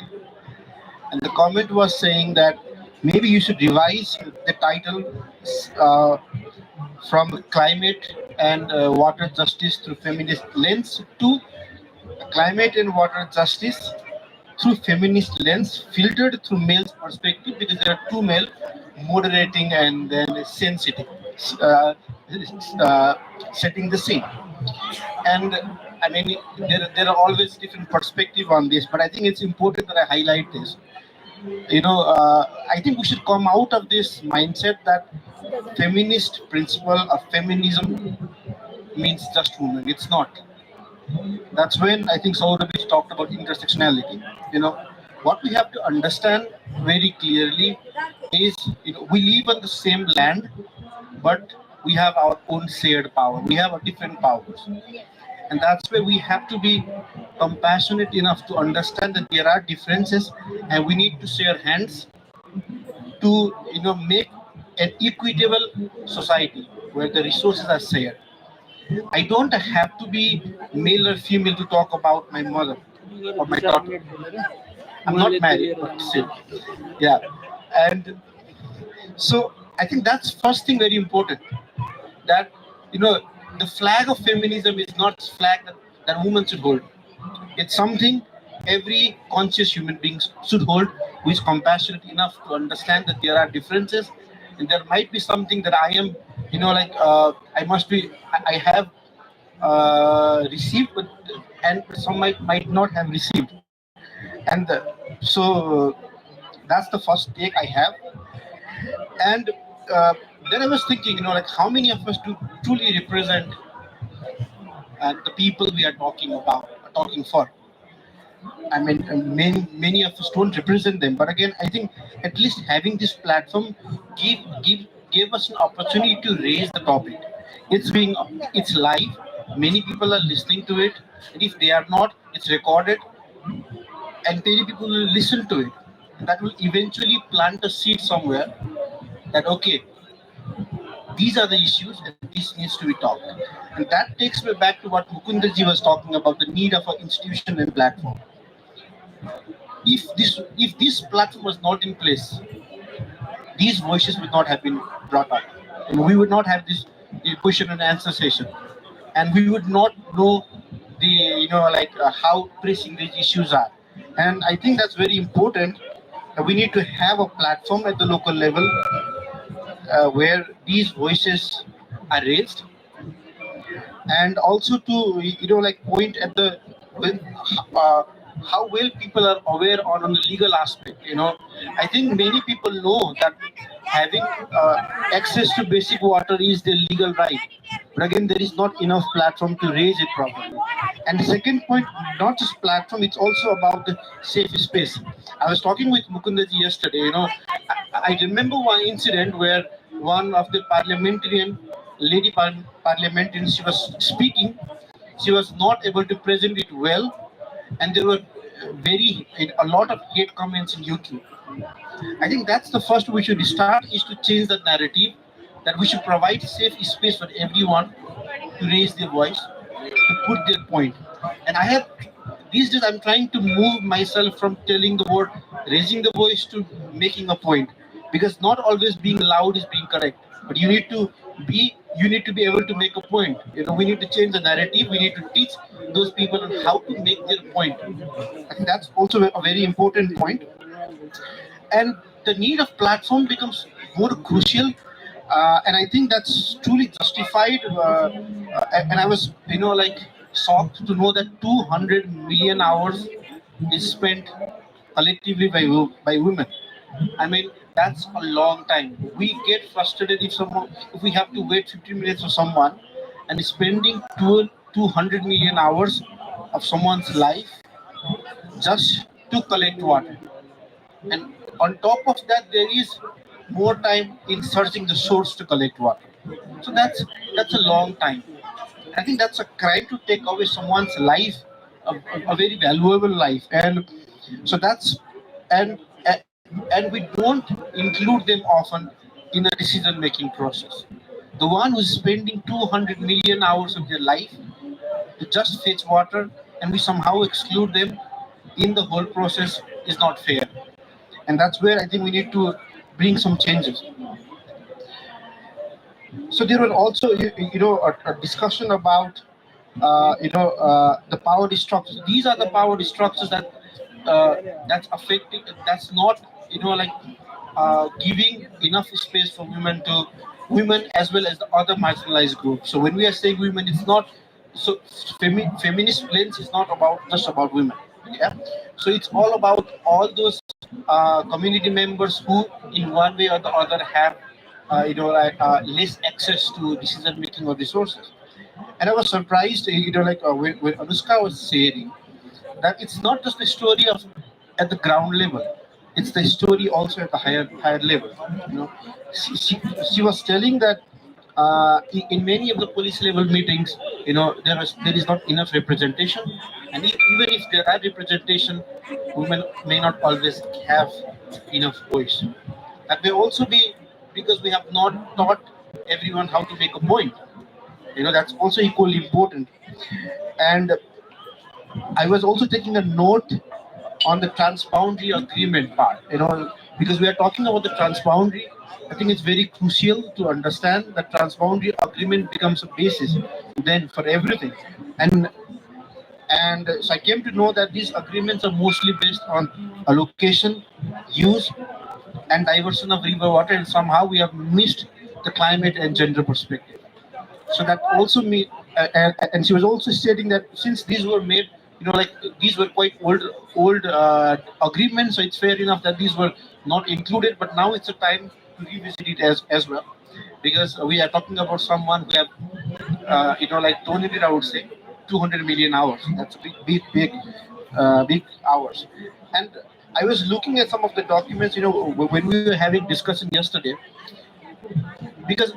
and the comment was saying that maybe you should revise the title uh, from climate and water justice through feminist lens to climate and water justice through feminist lens filtered through male's perspective, because there are two male moderating and then sensitive, uh, uh, setting the scene. And I mean, there are always different perspective on this, but I think it's important that I highlight this. I think we should come out of this mindset that feminist principle of feminism means just women. It's not. That's when I think Saurabh talked about intersectionality. What we have to understand very clearly is, we live on the same land, but we have our own shared power. We have a different powers, and that's where we have to be compassionate enough to understand that there are differences, and we need to share hands to make an equitable society where the resources are shared. I don't have to be male or female to talk about my mother or my daughter. I'm not married, but still, yeah. And so I think that's first thing very important. That you know, the flag of feminism is not flag that women should hold. It's something every conscious human being should hold, who is compassionate enough to understand that there are differences, and there might be something that I am, I must be, I have received, but and some might not have received, and so that's the first take I have. And uh, then I was thinking, how many of us do truly represent the people we are talking about, talking for? I mean, many of us don't represent them. But again, I think at least having this platform gave us an opportunity to raise the topic. It's live. Many people are listening to it, and if they are not, it's recorded, and many people will listen to it. That will eventually plant a seed somewhere. That okay, these are the issues, and this needs to be talked. And that takes me back to what Mukundaji was talking about, the need of an institution and platform. If this platform was not in place, these voices would not have been brought up, and we would not have this question and answer session, and we would not know the how pressing these issues are. And I think that's very important. We need to have a platform at the local level where these voices are raised, and also to point at the uh, how well people are aware on the legal aspect. I think many people know that having access to basic water is their legal right, but again there is not enough platform to raise it properly. And the second point, not just platform, it's also about the safe space. I was talking with Mukundaji yesterday. I remember one incident where one of the parliamentarians, she was speaking, she was not able to present it well, and there were a lot of hate comments in YouTube. I think that's the first we should start, is to change the narrative, that we should provide safe space for everyone to raise their voice, to put their point. And I have these days I'm trying to move myself from telling the word raising the voice to making a point, because not always being loud is being correct, but you need to be able to make a point. We need to change the narrative. We need to teach those people on how to make their point. I think that's also a very important point. And the need of platform becomes more crucial, and I think that's truly justified. And I was shocked to know that 200 million hours is spent collectively by women. I mean, that's a long time. We get frustrated if we have to wait 15 minutes for someone, and spending 200 million hours of someone's life just to collect water. And on top of that, there is more time in searching the source to collect water. So that's a long time. I think that's a crime to take away someone's life, a very valuable life, and so that's and and we don't include them often in a decision-making process. The one who's spending 200 million hours of their life to just fetch water, and we somehow exclude them in the whole process is not fair. And that's where I think we need to bring some changes. So there was also, a discussion about, the power structures. These are the power structures that that's affecting. That's not, giving enough space for women as well as the other marginalized groups. So when we are saying women, it's not so feminist lens is not about just about women. Yeah. So it's all about all those community members who, in one way or the other, have less access to decision making or resources. And I was surprised, when Anushka was saying that it's not just the story of at the ground level; it's the story also at the higher level. You know, she was telling that in many of the police level meetings, there is not enough representation, and even if there are representation, women may not always have enough voice. That may also be because we have not taught everyone how to make a point. That's also equally important. And I was also taking a note on the transboundary agreement part, because we are talking about the transboundary. I think it's very crucial to understand that transboundary agreement becomes a basis then for everything. And so I came to know that these agreements are mostly based on allocation, use, and diversion of river water, and somehow we have missed the climate and gender perspective. So that also me, and she was also stating that since these were made, these were quite old agreements, so it's fair enough that these were not included. But now it's a time to revisit it as well, because we are talking about someone who have, donated, I would say, 200 million hours. That's a big hours. And I was looking at some of the documents, when we were having discussion yesterday, because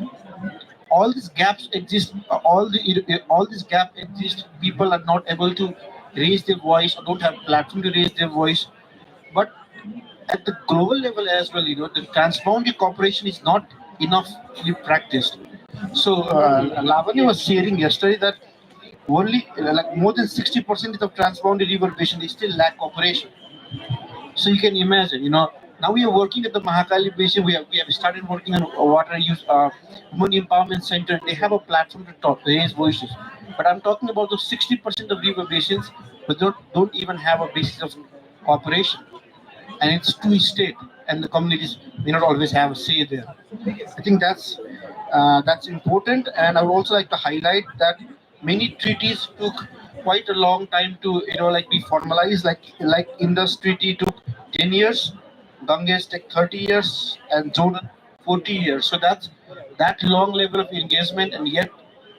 all these gaps exist, all these gap exist. People are not able to raise their voice or don't have platform to raise their voice. But at the global level as well, the transboundary cooperation is not enough practiced. So Lavanya was sharing yesterday that only like more than 60% of transboundary river basin is still lack cooperation. So you can imagine, now we are working at the Mahakali Basin. We have started working on a water use women empowerment center. They have a platform to talk, to raise voices. But I'm talking about those 60% of river basins, but don't even have a basis of cooperation, and it's two state, and the communities may not always have a say there. I think that's important, and I would also like to highlight that many treaties took quite a long time to be formalized. Like Indus Treaty took 10 years, Ganges took 30 years, and Jordan 40 years. So that's that long level of engagement, and yet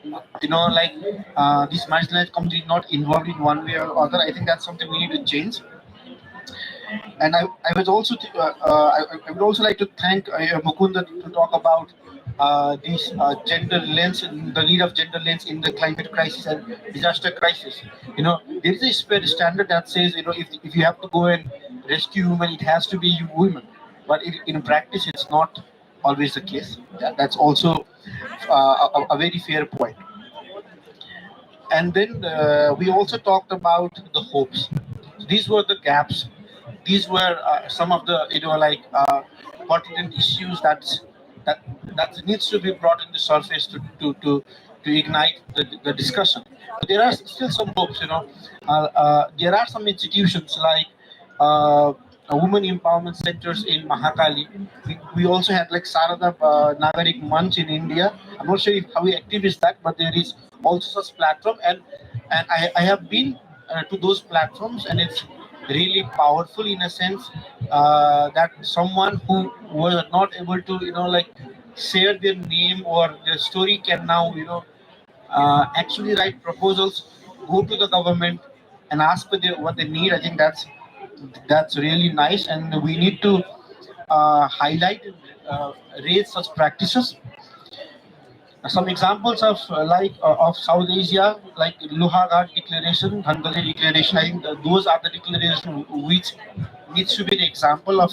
this marginalized community not involved in one way or other. I think that's something we need to change. And I was also I would also like to thank Mukunda to talk about this gender lens and the need of gender lens in the climate crisis and disaster crisis. There is a standard that says if you have to go and rescue women, it has to be you women. But in practice, it's not always the case. That's also a very fair point. And then we also talked about the hopes. These were the gaps. These were some of the pertinent issues that that needs to be brought in the surface to ignite the discussion. But there are still some hopes. There are some institutions like women empowerment centers in Mahakali. We also had like Sarada Nagarik Munch in India. I'm not sure how active is that, but there is also such platform, and I have been to those platforms, and it's really powerful in a sense that someone who was not able to share their name or their story can now actually write proposals, go to the government and ask for what they need. I think that's really nice, and we need to highlight and raise such practices. Some examples of of South Asia, like Luhagat Declaration, Dhandali Declaration. I think those are the declarations which needs to be an example of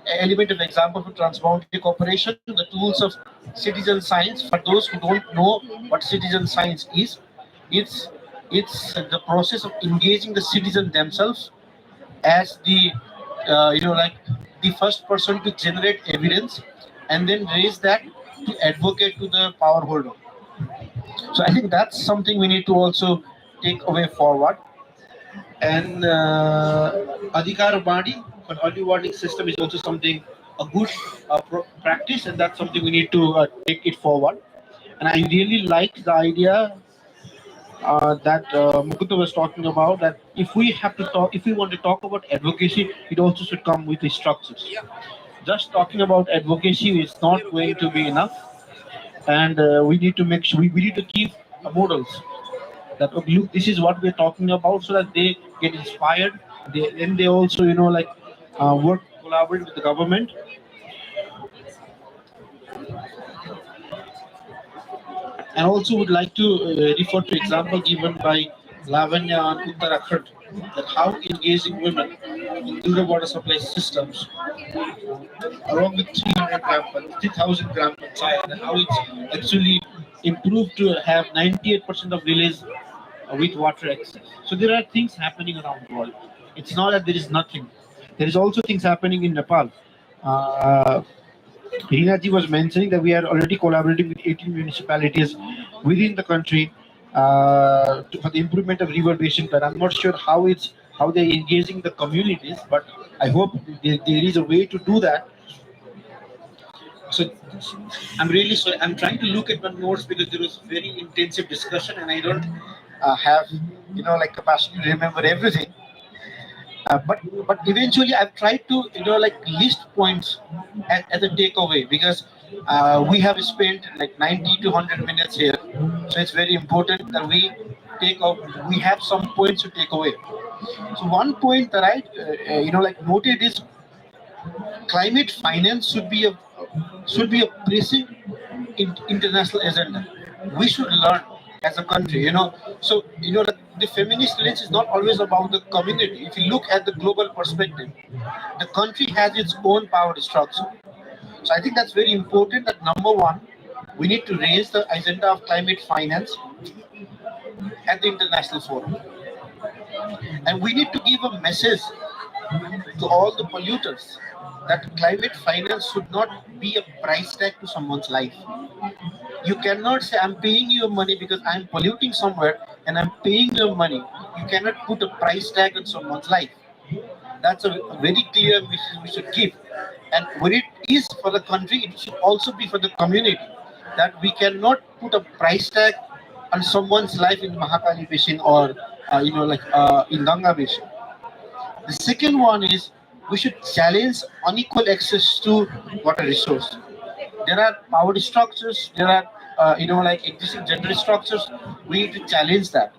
element of example for transboundary cooperation. The tools of citizen science. For those who don't know what citizen science is, it's the process of engaging the citizen themselves as the like the first person to generate evidence and then raise that to advocate to the power holder. So I think that's something we need to also take away forward. And Adhikar Badi, but early warning system is also something a good practice, and that's something we need to take it forward. And I really like the idea that Mukunda was talking about, that if we have to talk, if we want to talk about advocacy, it also should come with the structures. Just talking about advocacy is not going to be enough, and we need to make sure we need to give models that, okay, look, this is what we're talking about, so that they get inspired. They also work collaborate with the government. And also would like to refer to example given by Lavanya and Uttarakhand, that how engaging women in rural water supply systems along with 300 gram, 3,000 gram panchayat, and how it's actually improved to have 98% of villages with water access. So there are things happening around the world. It's not that there is nothing. There is also things happening in Nepal. Uh, Rina ji was mentioning that we are already collaborating with 18 municipalities within the country for the improvement of river basin plan. I'm not sure how they're engaging the communities, but I hope there is a way to do that. So I'm really sorry. I'm trying to look at my notes because there was very intensive discussion, and I don't have capacity to remember everything. But eventually I've tried to list points as a takeaway, because we have spent like 90 to 100 minutes here, so it's very important that we have some points to take away. So one point that I noted is climate finance should be a pressing international agenda. We should learn as a country, So the feminist lens is not always about the community. If you look at the global perspective, the country has its own power structure. So I think that's very important. That number one, we need to raise the agenda of climate finance at the international forum, and we need to give a message to all the polluters that climate finance should not be a price tag to someone's life. You cannot say, I'm paying you money because I'm polluting somewhere and I'm paying you money. You cannot put a price tag on someone's life. That's a very clear message we should give. And when it is for the country, it should also be for the community, that we cannot put a price tag on someone's life in Mahakali Basin or in Ganga Basin. The second one is we should challenge unequal access to water resource. There are power structures, there are existing gender structures. We need to challenge that.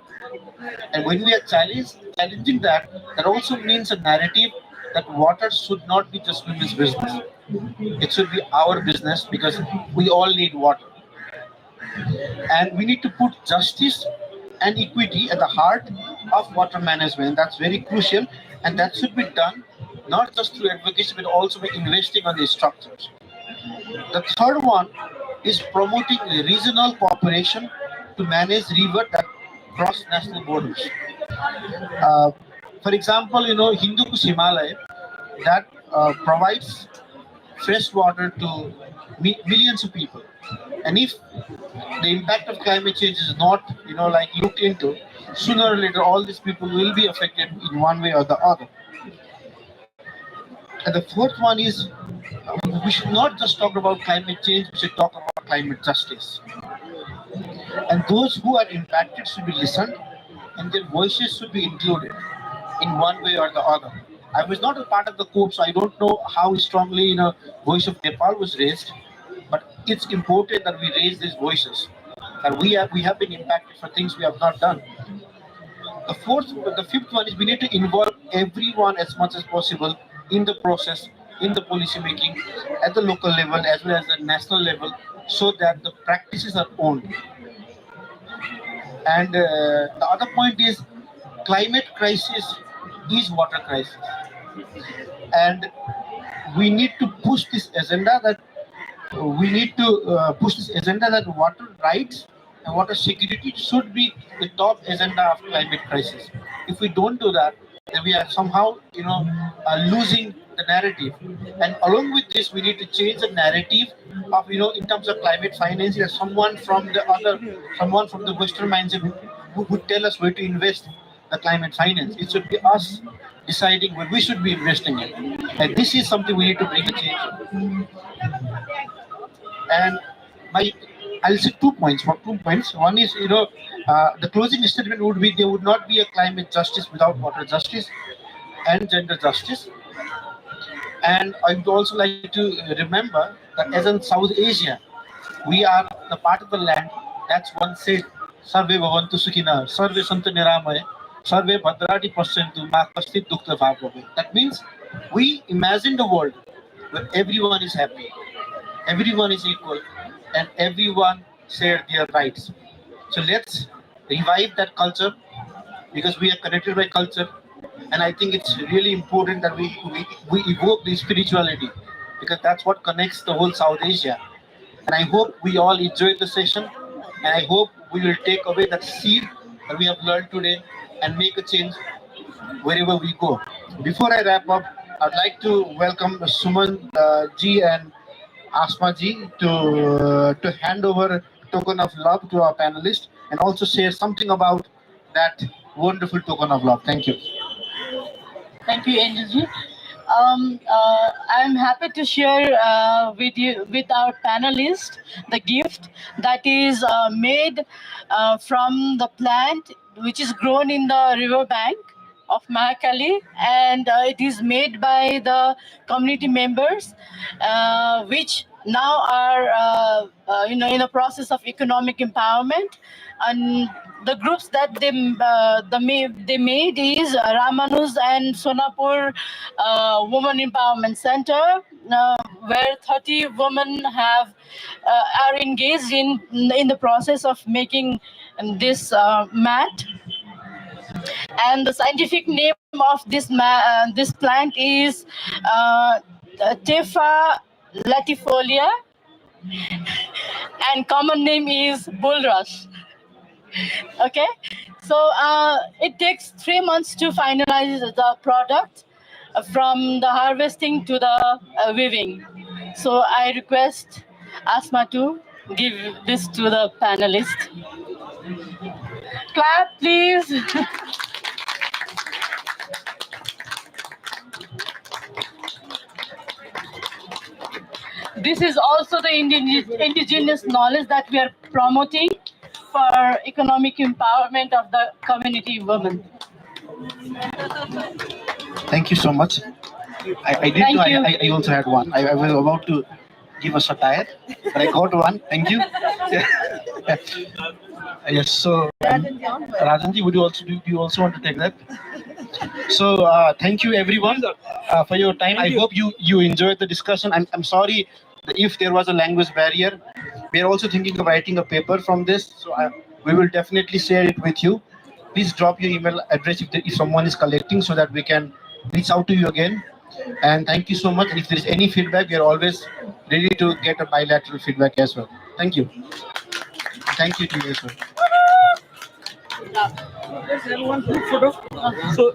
And when we are challenging that, that also means a narrative that water should not be just women's business. It should be our business, because we all need water. And we need to put justice and equity at the heart of water management. That's very crucial, and that should be done not just through advocacy but also by investing on these structures. The third one is promoting regional cooperation to manage river that cross national borders. Uh, for example, Hindu Kush Himalaya that provides fresh water to millions of people. And if the impact of climate change is not, looked into, sooner or later all these people will be affected in one way or the other. And the fourth one is we should not just talk about climate change, we should talk about climate justice. And those who are impacted should be listened, and their voices should be included in one way or the other. I was not a part of the COP, so I don't know how strongly voice of Nepal was raised, but it's important that we raise these voices. That we have been impacted for things we have not done. The fifth one is we need to involve everyone as much as possible in the process, in the policy making, at the local level as well as the national level, so that the practices are owned. And the other point is climate crisis is water crisis. And we need to push this agenda that water rights and water security should be the top agenda of climate crisis. If we don't do that, then we are somehow, losing the narrative. And along with this, we need to change the narrative of, in terms of climate finance. There's someone from the Western mindset who would tell us where to invest the climate finance. It should be us deciding where we should be investing in. And this is something we need to bring a change. And I'll say 2 points. One is, the closing statement would be there would not be a climate justice without water justice and gender justice. And I would also like to remember that as in South Asia, we are the part of the land that's once said, Sarve Bhavantu Sukhina, Sarve Santu Niramaya, Sarve Bhadrati Pasyantu, Ma Kastit Dukta Bhavave. That means we imagine the world where everyone is happy, everyone is equal, and everyone share their rights. So let's revive that culture because we are connected by culture. And I think it's really important that we evoke the spirituality because that's what connects the whole South Asia. And I hope we all enjoyed the session. And I hope we will take away that seed that we have learned today and make a change wherever we go. Before I wrap up, I'd like to welcome Suman ji and Asma ji to hand over token of love to our panelists and also share something about that wonderful token of love. Thank you. Thank you, Angelji. I'm happy to share with our panelists the gift that is made from the plant which is grown in the riverbank of Mahakali, and it is made by the community members, which now are in the process of economic empowerment. And the groups that they made is Ramanus and Sonapur Women Empowerment Center, where 30 women are engaged in the process of making this mat. And the scientific name of this plant is Tefa latifolia, and common name is bulrush. Okay, so it takes 3 months to finalize the product from the harvesting to the weaving. So I request Asma to give this to the panelists. Clap, please. This is also the indigenous knowledge that we are promoting for economic empowerment of the community women. Thank you so much. I also had one. I was about to give a satire, but I got one. Thank you. Yes. So, Rajanji, do you also want to take that? So, thank you everyone for your time. I hope you enjoyed the discussion. I'm sorry if there was a language barrier. We are also thinking of writing a paper from this, so we will definitely share it with you. Please drop your email address if someone is collecting so that we can reach out to you again. And thank you so much. And if there is any feedback, we are always ready to get a bilateral feedback as well. Thank you. Thank you to you as well. Let's have one group photo so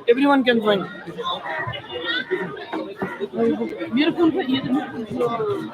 everyone can join.